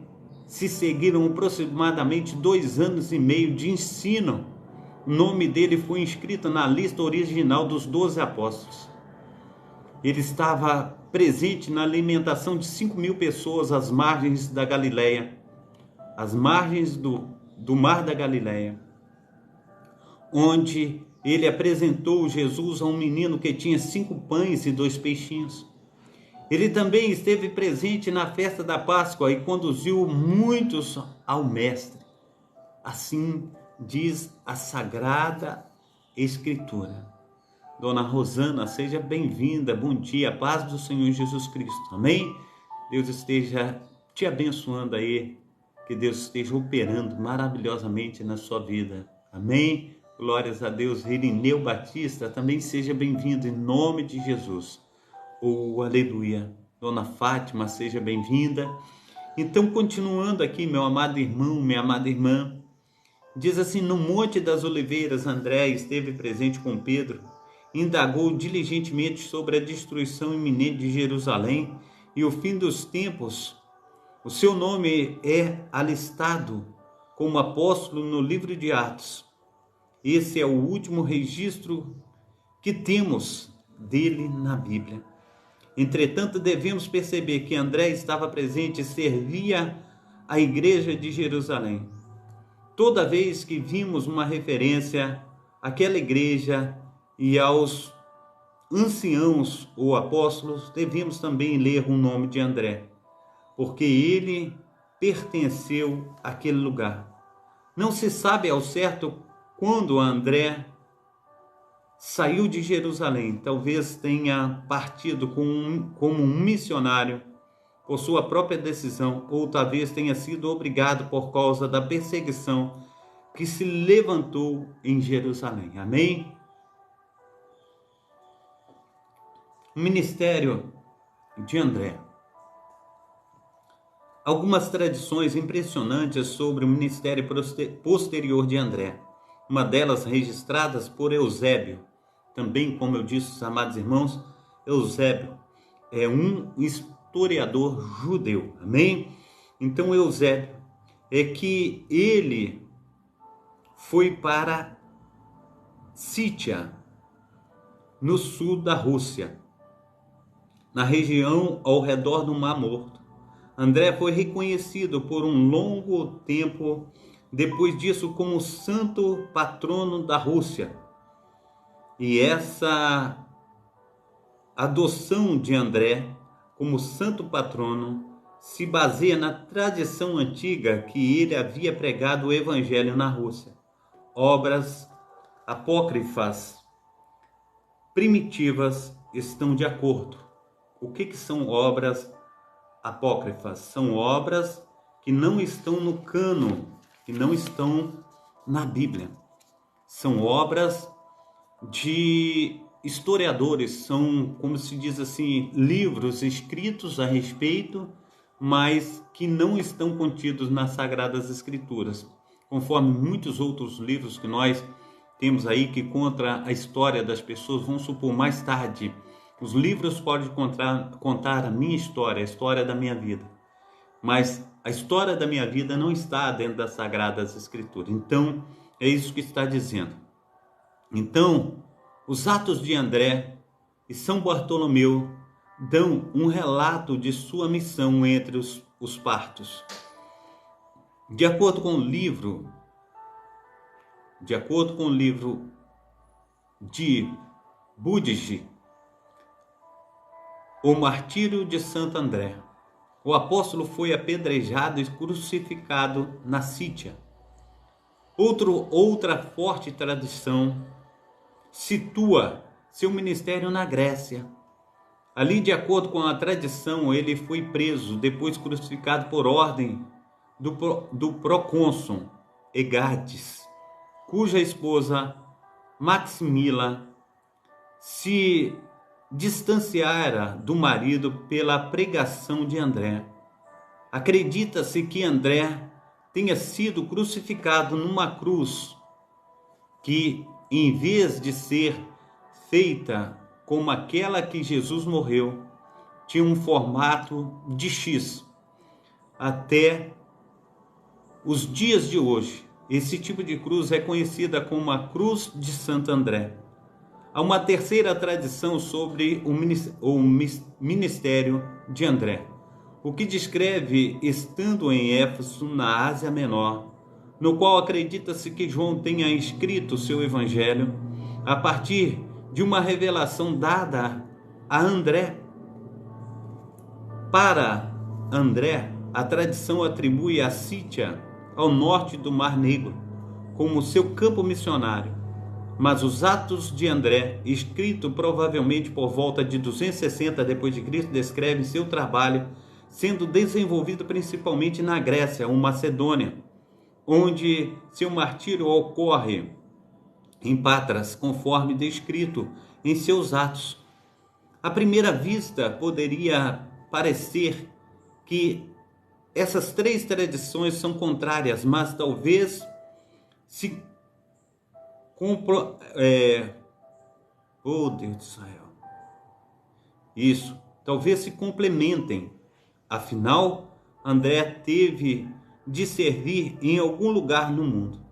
se seguiram aproximadamente 2 anos e meio de ensino. O nome dele foi inscrito na lista original dos 12 apóstolos. Ele estava presente na alimentação de 5.000 pessoas às margens da Galileia, às margens do mar da Galileia, onde ele apresentou Jesus a um menino que tinha 5 pães e 2 peixinhos. Ele também esteve presente na festa da Páscoa e conduziu muitos ao Mestre. Assim diz a Sagrada Escritura. Dona Rosana, seja bem-vinda, bom dia, paz do Senhor Jesus Cristo, amém? Deus esteja te abençoando aí, que Deus esteja operando maravilhosamente na sua vida, amém? Glórias a Deus. Irineu Batista, também seja bem-vindo em nome de Jesus, aleluia. Dona Fátima, seja bem-vinda. Então, continuando aqui, meu amado irmão, minha amada irmã, diz assim: no Monte das Oliveiras, André esteve presente com Pedro, indagou diligentemente sobre a destruição iminente de Jerusalém e o fim dos tempos. O seu nome é alistado como apóstolo no livro de Atos. Esse é o último registro que temos dele na Bíblia. Entretanto, devemos perceber que André estava presente e servia a igreja de Jerusalém. Toda vez que vimos uma referência àquela igreja e aos anciãos ou apóstolos, devemos também ler o nome de André, porque ele pertenceu àquele lugar. Não se sabe ao certo quando André saiu de Jerusalém. Talvez tenha partido como um missionário por sua própria decisão, ou talvez tenha sido obrigado por causa da perseguição que se levantou em Jerusalém. Amém? O ministério de André. Algumas tradições impressionantes sobre o ministério posterior de André. Uma delas registradas por Eusébio. Também, como eu disse, amados irmãos, Eusébio é um historiador judeu. Amém? Então, Eusébio é que ele foi para Sítia, no sul da Rússia, na região ao redor do Mar Morto. André foi reconhecido por um longo tempo depois disso como santo patrono da Rússia. E essa adoção de André como santo patrono se baseia na tradição antiga que ele havia pregado o evangelho na Rússia. Obras apócrifas primitivas estão de acordo. O que são obras apócrifas? São obras que não estão no cânon, que não estão na Bíblia. São obras de historiadores, são, como se diz assim, livros escritos a respeito, mas que não estão contidos nas Sagradas Escrituras. conforme muitos outros livros que nós temos aí que conta a história das pessoas. Vamos supor, mais tarde, os livros podem contar a minha história, a história da minha vida. Mas a história da minha vida não está dentro das Sagradas Escrituras. Então, é isso que está dizendo. Então, os Atos de André e São Bartolomeu dão um relato de sua missão entre os partos. De acordo com o livro de Budge, O Martírio de Santo André, o apóstolo foi apedrejado e crucificado na Sítia. Outra forte tradição situa seu ministério na Grécia. Ali, de acordo com a tradição, ele foi preso, depois crucificado por ordem do procônsul Egades, cuja esposa Maximila se distanciara do marido pela pregação de André. Acredita-se que André tenha sido crucificado numa cruz que, em vez de ser feita como aquela que Jesus morreu, tinha um formato de X. Até os dias de hoje, esse tipo de cruz é conhecida como a Cruz de Santo André. Há uma terceira tradição sobre o ministério de André, o que descreve estando em Éfeso, na Ásia Menor, no qual acredita-se que João tenha escrito seu evangelho a partir de uma revelação dada a André. Para André, a tradição atribui a Sítia, ao norte do Mar Negro, como seu campo missionário. Mas os Atos de André, escrito provavelmente por volta de 260 d.C., descrevem seu trabalho sendo desenvolvido principalmente na Grécia ou Macedônia, onde seu martírio ocorre em Patras, conforme descrito em seus Atos. À primeira vista, poderia parecer que essas três tradições são contrárias, mas talvez se oh Deus do céu. Isso, talvez se complementem. Afinal, André teve de servir em algum lugar no mundo.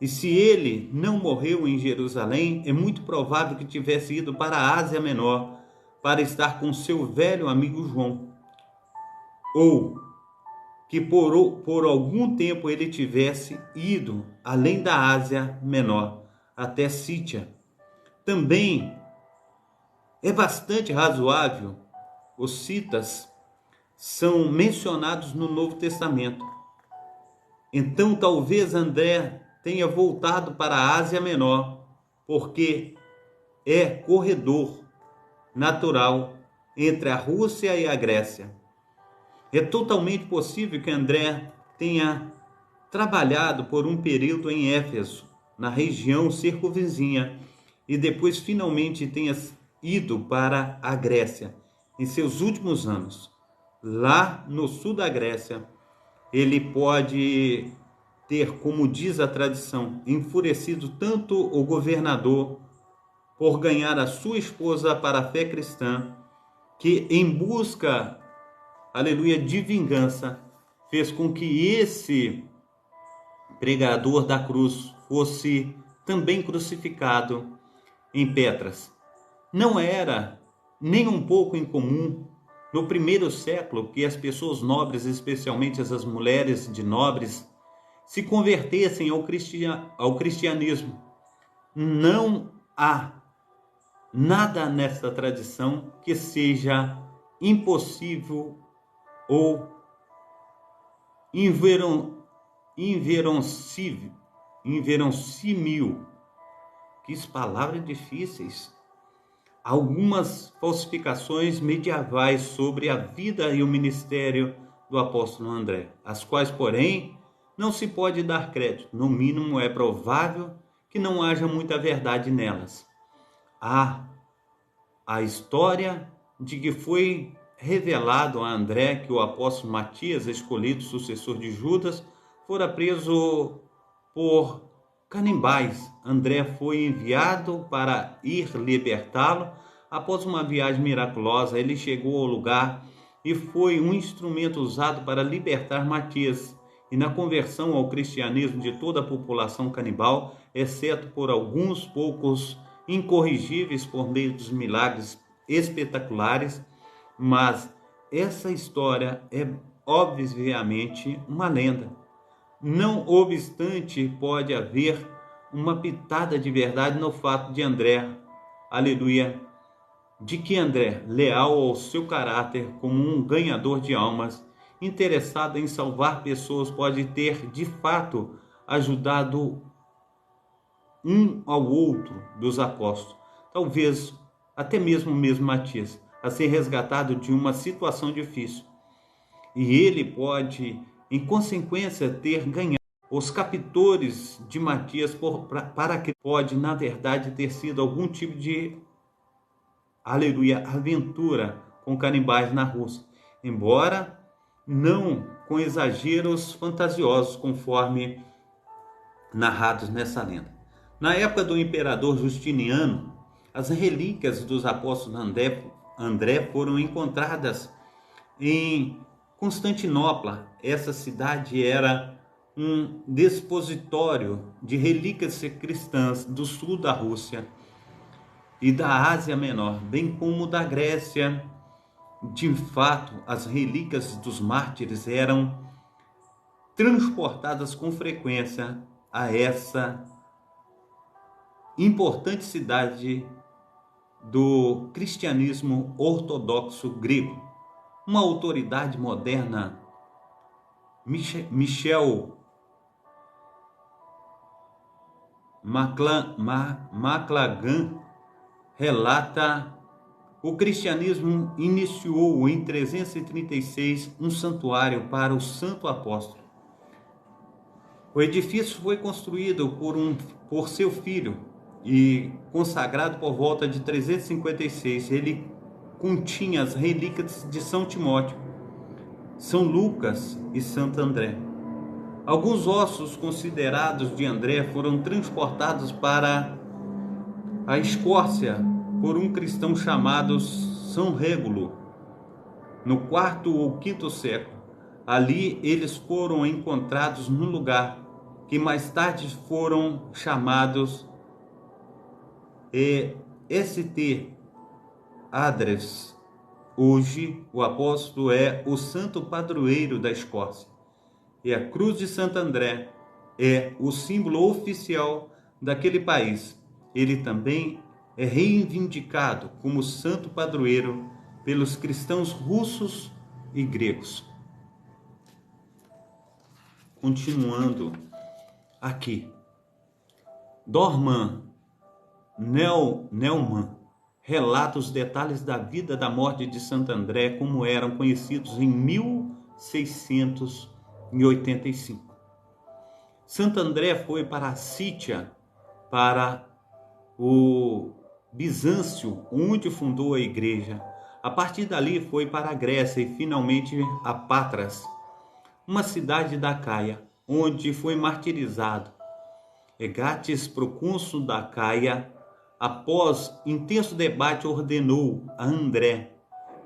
E se ele não morreu em Jerusalém, é muito provável que tivesse ido para a Ásia Menor para estar com seu velho amigo João. Ou que por algum tempo ele tivesse ido além da Ásia Menor, até Sítia. Também é bastante razoável, os citas são mencionados no Novo Testamento. Então talvez André tenha voltado para a Ásia Menor, porque é corredor natural entre a Rússia e a Grécia. É totalmente possível que André tenha trabalhado por um período em Éfeso, na região circunvizinha, e depois finalmente tenha ido para a Grécia em seus últimos anos. Lá no sul da Grécia, ele pode ter, como diz a tradição, enfurecido tanto o governador por ganhar a sua esposa para a fé cristã, que em busca, aleluia, de vingança, fez com que esse pregador da cruz fosse também crucificado em Petras. Não era nem um pouco incomum no primeiro século que as pessoas nobres, especialmente as mulheres de nobres, se convertessem ao cristianismo. Não há nada nesta tradição que seja impossível ou inverossímil. Que palavras difíceis. Algumas falsificações medievais sobre a vida e o ministério do apóstolo André, as quais, porém, não se pode dar crédito. No mínimo, é provável que não haja muita verdade nelas. Há a história de que foi revelado a André que o apóstolo Matias, escolhido sucessor de Judas, fora preso por canibais. André foi enviado para ir libertá-lo. Após uma viagem miraculosa, ele chegou ao lugar e foi um instrumento usado para libertar Matias e na conversão ao cristianismo de toda a população canibal, exceto por alguns poucos incorrigíveis por meio dos milagres espetaculares. Mas essa história é obviamente uma lenda. Não obstante, pode haver uma pitada de verdade no fato de André, aleluia, de que André, leal ao seu caráter como um ganhador de almas, interessado em salvar pessoas, pode ter de fato ajudado um ao outro dos apóstolos, talvez até mesmo Matias, a ser resgatado de uma situação difícil. E ele pode, em consequência, ter ganhado os captores de Matias para que pode, na verdade, ter sido algum tipo de, aleluia, aventura com canibais na Rússia, embora não com exageros fantasiosos conforme narrados nessa lenda. Na época do imperador Justiniano, as relíquias dos apóstolos André foram encontradas em Constantinopla. Essa cidade era um depositório de relíquias cristãs do sul da Rússia e da Ásia Menor, bem como da Grécia. De fato, as relíquias dos mártires eram transportadas com frequência a essa importante cidade do cristianismo ortodoxo grego. Uma autoridade moderna, Michel McLagan, relata: o cristianismo iniciou em 336 um santuário para o Santo Apóstolo. O edifício foi construído por seu filho e consagrado por volta de 356. Ele continha as relíquias de São Timóteo, São Lucas e Santo André. Alguns ossos considerados de André foram transportados para a Escócia por um cristão chamado São Régulo, no IV ou V século. Ali eles foram encontrados no lugar que mais tarde foram chamados St. Andrés. Hoje o apóstolo é o santo padroeiro da Escócia e a cruz de Santo André é o símbolo oficial daquele país. Ele também é reivindicado como santo padroeiro pelos cristãos russos e gregos. Continuando aqui, Dorman Neumann relata os detalhes da vida da morte de Santo André como eram conhecidos em 1685. Santo André foi para a Sítia, para o Bizâncio, onde fundou a igreja. A partir dali foi para a Grécia e finalmente a Patras, uma cidade da Caia, onde foi martirizado. Egates, procônsul da Caia, após intenso debate, ordenou a André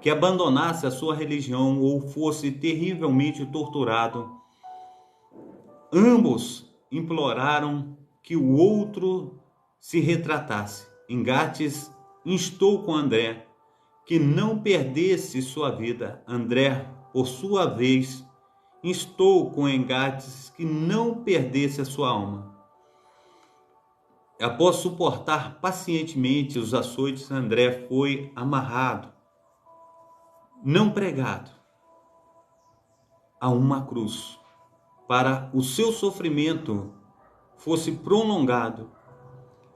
que abandonasse a sua religião ou fosse terrivelmente torturado. Ambos imploraram que o outro se retratasse. Engates instou com André que não perdesse sua vida. André, por sua vez, instou com Engates que não perdesse a sua alma. Após suportar pacientemente os açoites, André foi amarrado, não pregado, a uma cruz. Para o seu sofrimento fosse prolongado,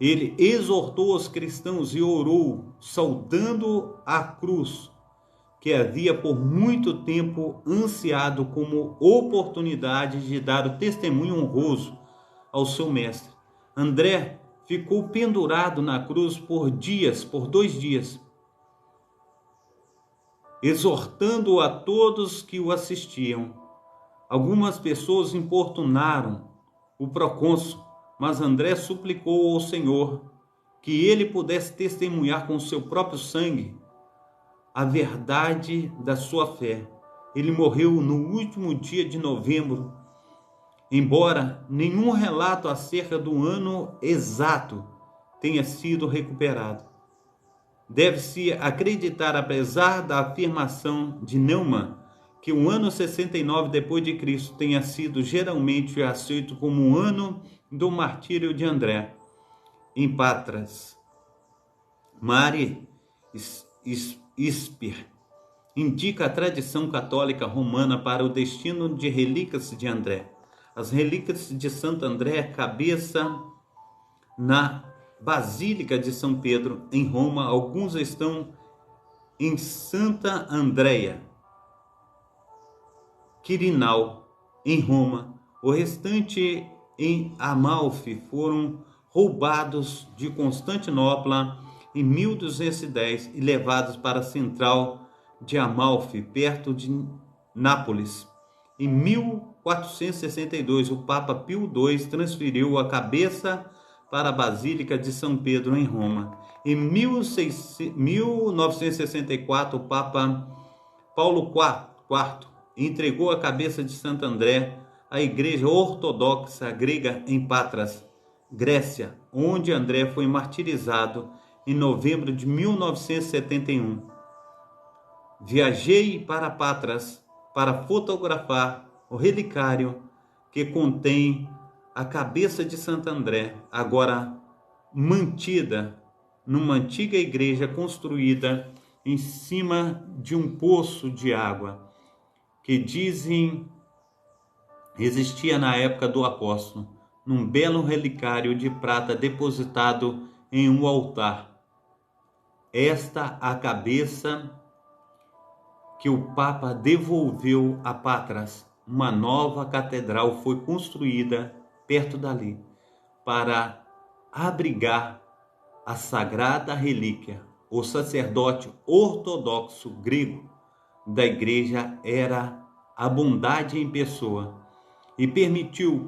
ele exortou os cristãos e orou, saudando a cruz que havia por muito tempo ansiado como oportunidade de dar o testemunho honroso ao seu mestre. André ficou pendurado na cruz por 2 dias, exortando a todos que o assistiam. Algumas pessoas importunaram o procônsul, mas André suplicou ao Senhor que ele pudesse testemunhar com seu próprio sangue a verdade da sua fé. Ele morreu no último dia de novembro, embora nenhum relato acerca do ano exato tenha sido recuperado. Deve-se acreditar, apesar da afirmação de Neumann, que o ano 69 depois de Cristo tenha sido geralmente aceito como o ano do martírio de André em Patras. Mari Spir indica a tradição católica romana para o destino de relíquias de André. As relíquias de Santo André, cabeça na Basílica de São Pedro, em Roma. Alguns estão em Santa Andreia Quirinal, em Roma. O restante em Amalfi foram roubados de Constantinopla em 1210 e levados para a central de Amalfi, perto de Nápoles. Em 1462, o Papa Pio II transferiu a cabeça para a Basílica de São Pedro, em Roma. Em 1964, o Papa Paulo IV entregou a cabeça de Santo André à Igreja Ortodoxa Grega em Patras, Grécia, onde André foi martirizado em novembro de 1971. Viajei para Patras para fotografar o relicário que contém a cabeça de Santo André, agora mantida numa antiga igreja construída em cima de um poço de água, que dizem existia na época do apóstolo, num belo relicário de prata depositado em um altar. Esta a cabeça que o Papa devolveu a Patras. Uma nova catedral foi construída perto dali para abrigar a sagrada relíquia. O sacerdote ortodoxo grego da igreja era a bondade em pessoa e permitiu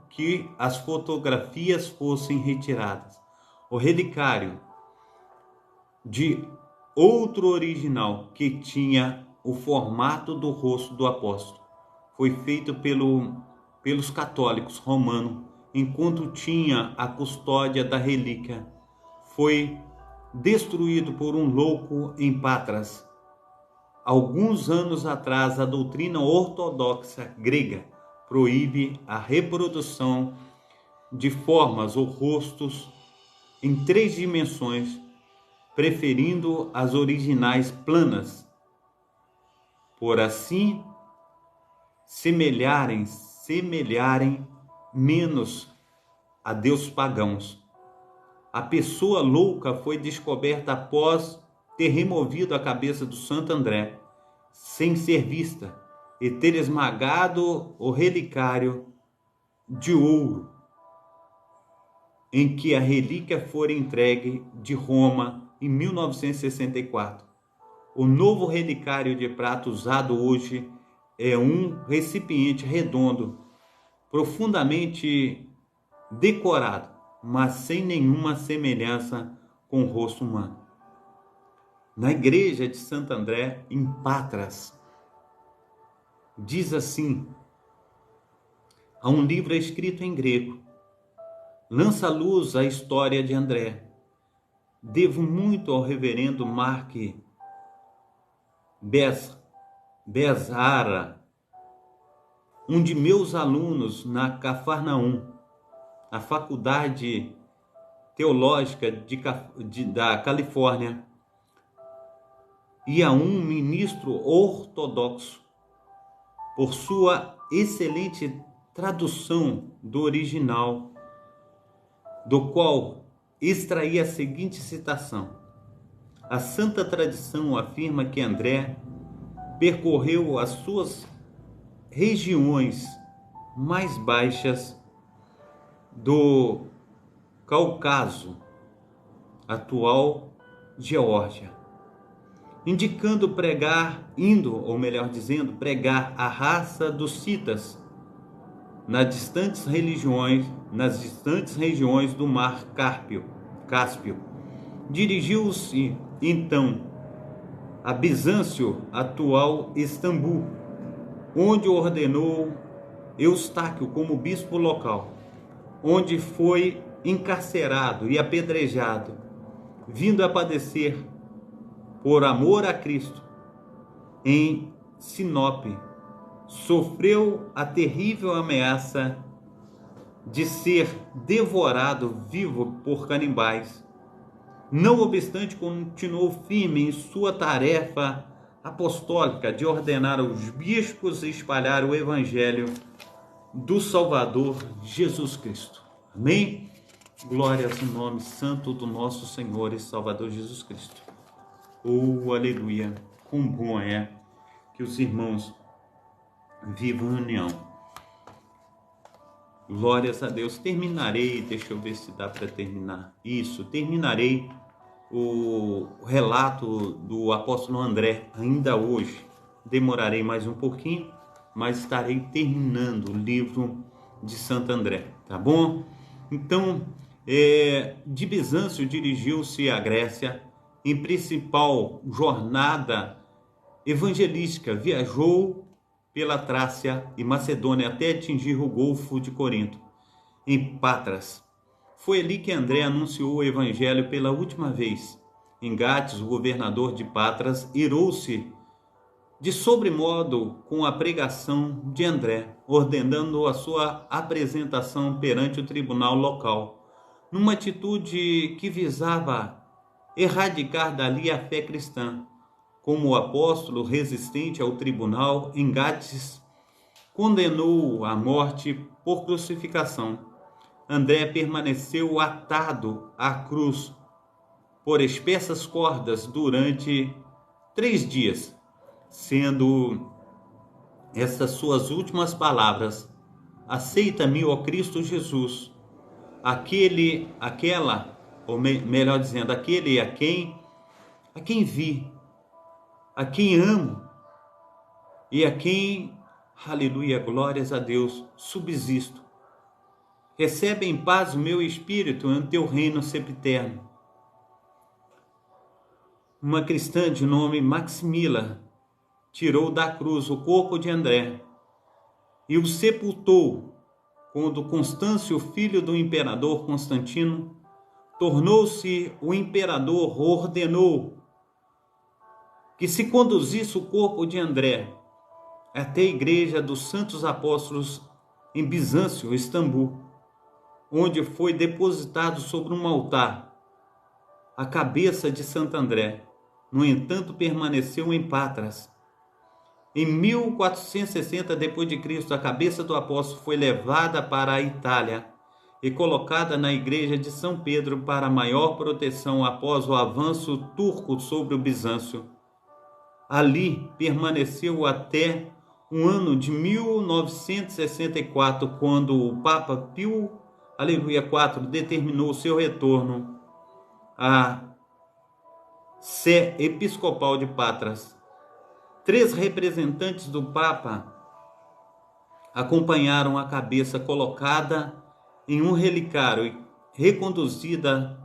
que as fotografias fossem retiradas. O relicário de outro original que tinha o formato do rosto do apóstolo foi feito pelos católicos romanos, enquanto tinha a custódia da relíquia. Foi destruído por um louco em Patras. Alguns anos atrás, a doutrina ortodoxa grega proíbe a reprodução de formas ou rostos em 3 dimensões, preferindo as originais planas, por assim semelharem menos a deuses pagãos. A pessoa louca foi descoberta após ter removido a cabeça do Santo André, sem ser vista, e ter esmagado o relicário de ouro em que a relíquia fora entregue de Roma em 1964. O novo relicário de prata usado hoje é um recipiente redondo, profundamente decorado, mas sem nenhuma semelhança com o rosto humano. Na igreja de Santo André, em Patras, diz assim: há um livro escrito em grego, lança luz à história de André. Devo muito ao reverendo Mark Bezara, um de meus alunos na Cafarnaum, a Faculdade Teológica da Califórnia, e a um ministro ortodoxo, por sua excelente tradução do original, do qual extraí a seguinte citação: a santa tradição afirma que André percorreu as suas regiões mais baixas do Cáucaso, atual Geórgia, pregar a raça dos citas, nas distantes regiões do mar Cáspio. Dirigiu-se então a Bizâncio, atual Istambul, onde ordenou Eustáquio como bispo local, onde foi encarcerado e apedrejado, vindo a padecer por amor a Cristo. Em Sinope, sofreu a terrível ameaça de ser devorado vivo por canibais. Não obstante, continuou firme em sua tarefa apostólica de ordenar aos bispos espalhar o evangelho do Salvador Jesus Cristo. Amém? Glórias no nome santo do nosso Senhor e Salvador Jesus Cristo. Oh, aleluia! Quão bom é que os irmãos vivam em união. Glórias a Deus. Terminarei, deixa eu ver se dá para terminar. Isso, terminarei o relato do apóstolo André ainda hoje. Demorarei mais um pouquinho, mas estarei terminando o livro de Santo André, tá bom? Então, de Bizâncio dirigiu-se à Grécia em principal jornada evangelística, viajou pela Trácia e Macedônia até atingir o Golfo de Corinto, em Patras. Foi ali que André anunciou o evangelho pela última vez. Em Gates, o governador de Patras irou-se de sobremodo com a pregação de André, ordenando a sua apresentação perante o tribunal local, numa atitude que visava erradicar dali a fé cristã. Como o apóstolo resistente ao tribunal, em Gates, condenou à morte por crucificação. André permaneceu atado à cruz por espessas cordas durante 3 dias, sendo estas suas últimas palavras: aceita-me, ó Cristo Jesus, aquele a quem vi, a quem amo e a quem, aleluia, glórias a Deus, subsisto. Recebe em paz o meu espírito em teu reino sempiterno. Uma cristã de nome Maximila tirou da cruz o corpo de André e o sepultou quando Constâncio, filho do imperador Constantino, tornou-se o imperador, ordenou que se conduzisse o corpo de André até a igreja dos Santos Apóstolos em Bizâncio, Istambul, onde foi depositado sobre um altar a cabeça de Santo André. No entanto, permaneceu em Patras. Em 1460 d.C., a cabeça do apóstolo foi levada para a Itália e colocada na igreja de São Pedro para maior proteção após o avanço turco sobre o Bizâncio. Ali permaneceu até o ano de 1964, quando o Papa Pio, aleluia, IV determinou seu retorno à Sé Episcopal de Patras. 3 representantes do Papa acompanharam a cabeça colocada em um relicário e reconduzida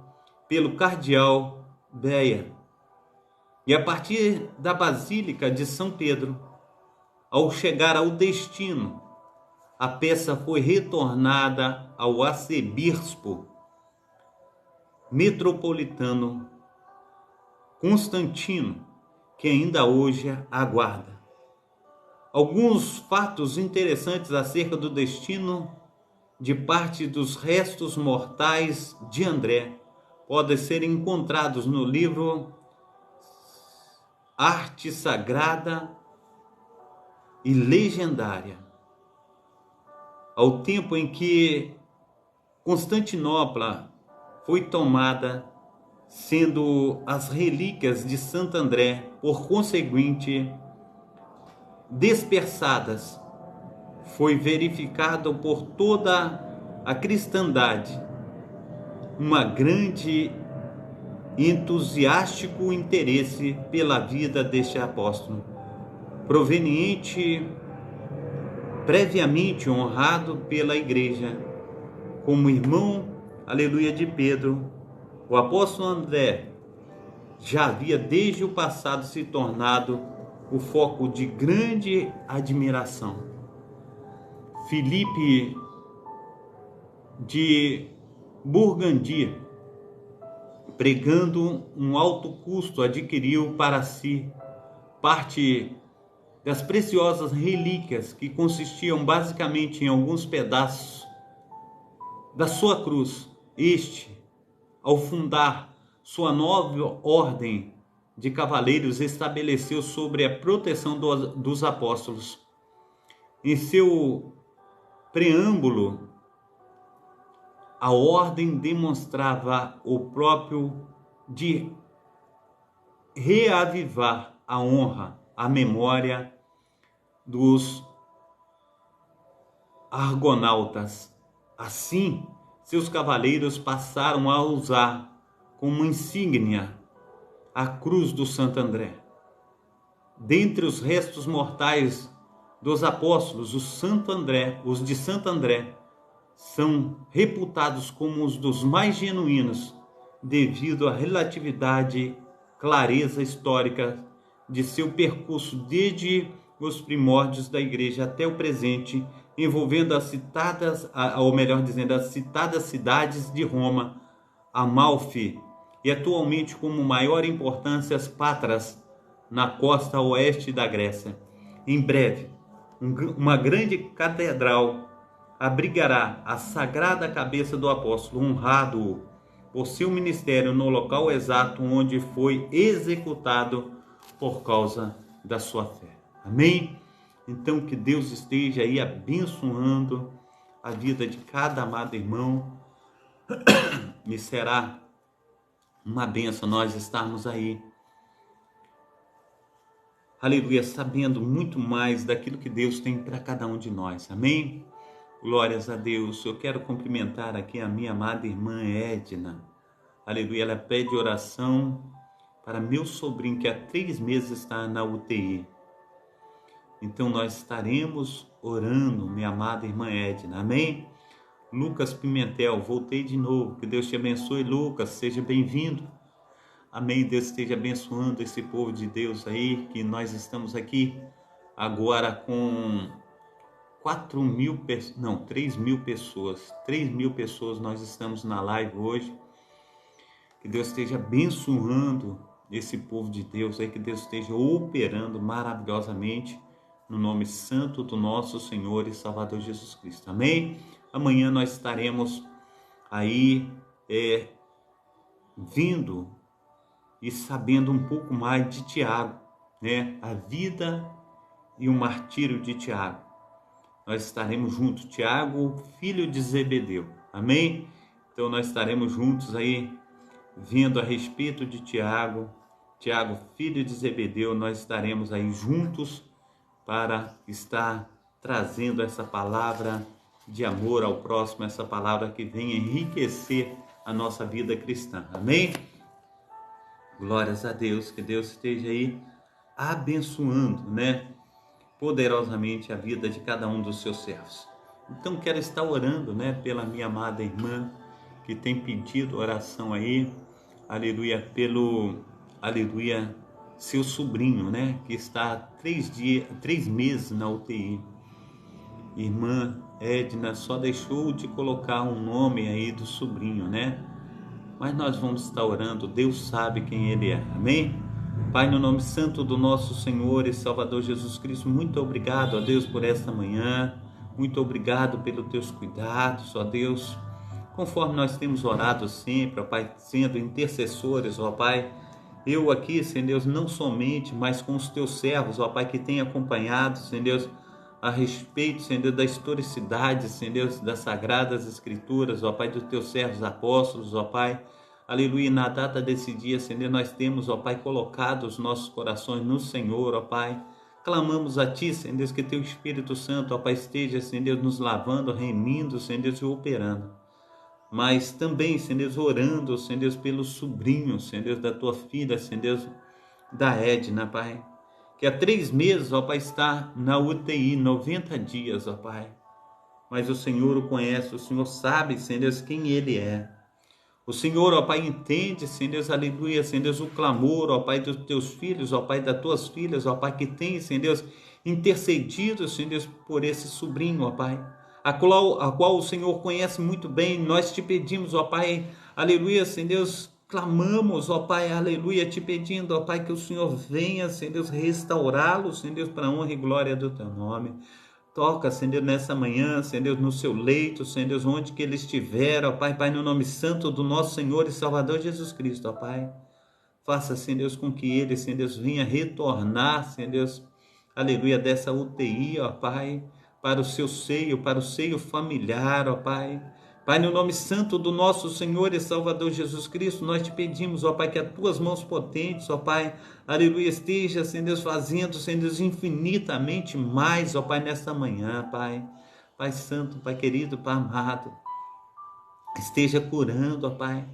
pelo cardeal Beia. E a partir da Basílica de São Pedro, ao chegar ao destino, a peça foi retornada ao arcebispo metropolitano Constantino, que ainda hoje aguarda. Alguns fatos interessantes acerca do destino de parte dos restos mortais de André podem ser encontrados no livro Arte Sagrada e Legendária. Ao tempo em que Constantinopla foi tomada, sendo as relíquias de Santo André, por conseguinte, dispersadas, foi verificado por toda a cristandade uma grande e entusiástico interesse pela vida deste apóstolo, proveniente previamente honrado pela igreja como irmão, aleluia, de Pedro, o apóstolo André já havia desde o passado se tornado o foco de grande admiração. Filipe de Burgundy, pregando um alto custo, adquiriu para si parte das preciosas relíquias que consistiam basicamente em alguns pedaços da sua cruz. Este, ao fundar sua nova ordem de cavaleiros, estabeleceu sobre a proteção dos apóstolos. Em seu preâmbulo, a ordem demonstrava o próprio de reavivar a honra, a memória dos argonautas. Assim, seus cavaleiros passaram a usar como insígnia a cruz do Santo André. Dentre os restos mortais dos apóstolos, os de Santo André são reputados como os dos mais genuínos, devido à relatividade clareza histórica de seu percurso desde os primórdios da igreja até o presente, envolvendo as citadas cidades de Roma, Amalfi e atualmente como maior importância as Patras na costa oeste da Grécia. Em breve, uma grande catedral abrigará a sagrada cabeça do apóstolo, honrado por seu ministério no local exato onde foi executado por causa da sua fé. Amém? Então que Deus esteja aí abençoando a vida de cada amado irmão. E será uma bênção nós estarmos aí, aleluia, sabendo muito mais daquilo que Deus tem para cada um de nós. Amém? Glórias a Deus. Eu quero cumprimentar aqui a minha amada irmã Edna. Aleluia, ela pede oração para meu sobrinho que há 3 meses está na UTI. Então nós estaremos orando, minha amada irmã Edna. Amém? Lucas Pimentel, voltei de novo. Que Deus te abençoe, Lucas. Seja bem-vindo. Amém. Deus esteja abençoando esse povo de Deus aí, que nós estamos aqui agora com 3 mil pessoas. 3 mil pessoas nós estamos na live hoje. Que Deus esteja abençoando esse povo de Deus aí, que Deus esteja operando maravilhosamente no nome santo do nosso Senhor e Salvador Jesus Cristo. Amém? Amanhã nós estaremos aí vindo e sabendo um pouco mais de Tiago, né? A vida e o martírio de Tiago. Nós estaremos juntos, Tiago, filho de Zebedeu. Amém? Então nós estaremos juntos aí, vendo a respeito de Tiago, filho de Zebedeu. Nós estaremos aí juntos para estar trazendo essa palavra de amor ao próximo, essa palavra que vem enriquecer a nossa vida cristã. Amém? Glórias a Deus, que Deus esteja aí abençoando, né, poderosamente a vida de cada um dos seus servos. Então quero estar orando, né, pela minha amada irmã que tem pedido oração aí, aleluia, seu sobrinho, né, que está há 3 meses na UTI. Irmã Edna só deixou de colocar um nome aí do sobrinho, né? Mas nós vamos estar orando, Deus sabe quem ele é, amém? Pai, no nome santo do nosso Senhor e Salvador Jesus Cristo, muito obrigado, ó Deus, por esta manhã, muito obrigado pelos teus cuidados, ó Deus, conforme nós temos orado sempre, ó Pai, sendo intercessores, ó Pai, eu aqui, Senhor Deus, não somente, mas com os teus servos, ó Pai, que tem acompanhado, Senhor Deus, a respeito, Senhor Deus, da historicidade, Senhor Deus, das Sagradas Escrituras, ó Pai, dos teus servos apóstolos, ó Pai, aleluia, na data desse dia, Senhor Deus, nós temos, ó Pai, colocado os nossos corações no Senhor, ó Pai, clamamos a Ti, Senhor Deus, que Teu Espírito Santo, ó Pai, esteja, Senhor Deus, nos lavando, remindo, Senhor Deus, e operando. Mas também, Senhor Deus, orando, Senhor Deus, pelo sobrinho, Senhor Deus, da Tua filha, Senhor Deus, da Edna, Pai, que há 3 meses, ó Pai, está na UTI, 90 dias, ó Pai. Mas o Senhor o conhece, o Senhor sabe, Senhor Deus, quem ele é. O Senhor, ó Pai, entende, Senhor Deus, aleluia, Senhor Deus, o clamor, ó Pai, dos teus filhos, ó Pai, das tuas filhas, ó Pai, que tem, Senhor Deus, intercedido, Senhor Deus, por esse sobrinho, ó Pai, a qual o Senhor conhece muito bem. Nós te pedimos, ó Pai, aleluia, Senhor Deus, clamamos, ó Pai, aleluia, te pedindo, ó Pai, que o Senhor venha, Senhor Deus, restaurá-lo, Senhor Deus, para a honra e glória do teu nome. Toca, Senhor Deus, nessa manhã, Senhor Deus, no seu leito, Senhor Deus, onde que ele estiver, ó Pai, Pai, no nome santo do nosso Senhor e Salvador Jesus Cristo, ó Pai. Faça, Senhor Deus, com que ele, Senhor Deus, venha retornar, Senhor Deus, aleluia, dessa UTI, ó Pai, para o seu seio, para o seio familiar, ó Pai. Pai, no nome santo do nosso Senhor e Salvador Jesus Cristo, nós te pedimos, ó Pai, que as tuas mãos potentes, ó Pai, aleluia, esteja, Senhor Deus, fazendo, Senhor Deus, infinitamente mais, ó Pai, nesta manhã, Pai. Pai santo, Pai querido, Pai amado, esteja curando, ó Pai.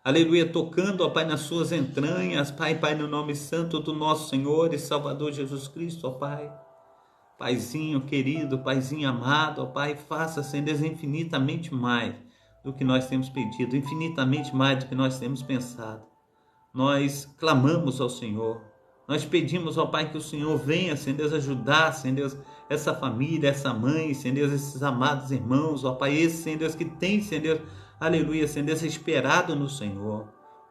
Aleluia, tocando, ó Pai, nas suas entranhas, Pai, Pai, no nome santo do nosso Senhor e Salvador Jesus Cristo, ó Pai. Paizinho querido, Paizinho amado, ó Pai, faça, Senhor Deus, infinitamente mais do que nós temos pedido, infinitamente mais do que nós temos pensado. Nós clamamos ao Senhor, nós pedimos, ó Pai, que o Senhor venha, Senhor Deus, ajudar, Senhor Deus, essa família, essa mãe, Senhor Deus, esses amados irmãos, ó Pai, esse, Senhor Deus, que tem, Senhor Deus, aleluia, Senhor Deus, esperado no Senhor.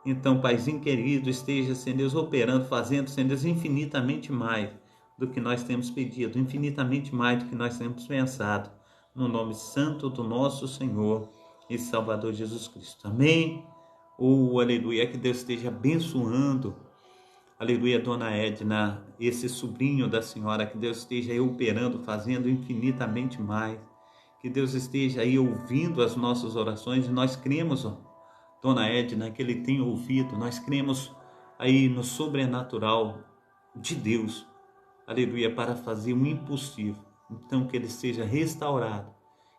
Então, Paizinho querido, esteja, Senhor Deus, operando, fazendo, Senhor Deus, infinitamente mais do que nós temos pedido, infinitamente mais do que nós temos pensado, no nome santo do nosso Senhor e Salvador Jesus Cristo. Amém? Aleluia, que Deus esteja abençoando, aleluia, Dona Edna, esse sobrinho da senhora, que Deus esteja aí operando, fazendo infinitamente mais, que Deus esteja aí ouvindo as nossas orações, e nós cremos, ó, Dona Edna, que Ele tem ouvido, nós cremos aí no sobrenatural de Deus, aleluia, para fazer o impossível. Então, que ele seja restaurado,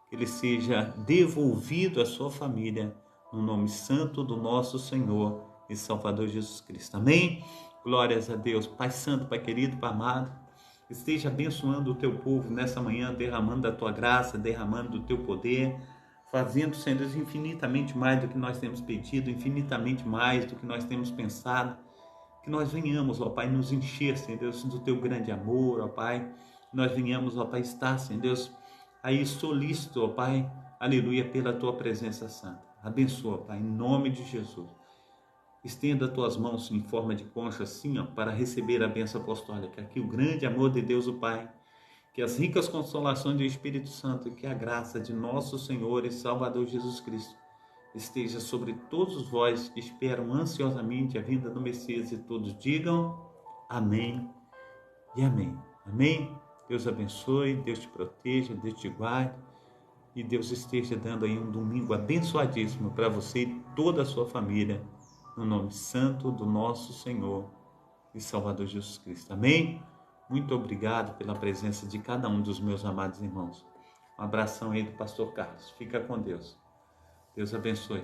que ele seja devolvido à sua família, no nome santo do nosso Senhor e Salvador Jesus Cristo. Amém? Glórias a Deus. Pai santo, Pai querido, Pai amado, esteja abençoando o teu povo nessa manhã, derramando da tua graça, derramando do teu poder, fazendo, Senhor Deus, infinitamente mais do que nós temos pedido, infinitamente mais do que nós temos pensado. Que nós venhamos, ó Pai, nos encher, Senhor Deus, do teu grande amor, ó Pai. Nós venhamos, ó Pai, estar, Senhor Deus, aí solícito, ó Pai, aleluia, pela tua presença santa. Abençoa, Pai, em nome de Jesus. Estenda as tuas mãos em forma de concha, assim, ó, para receber a bênção apostólica. Que o grande amor de Deus, o Pai, que as ricas consolações do Espírito Santo e que a graça de nosso Senhor e Salvador Jesus Cristo esteja sobre todos vós que esperam ansiosamente a vinda do Messias, e todos digam amém e amém. Amém? Deus abençoe, Deus te proteja, Deus te guarde e Deus esteja dando aí um domingo abençoadíssimo para você e toda a sua família, no nome santo do nosso Senhor e Salvador Jesus Cristo. Amém? Muito obrigado pela presença de cada um dos meus amados irmãos. Um abração aí do pastor Carlos. Fica com Deus. Deus abençoe.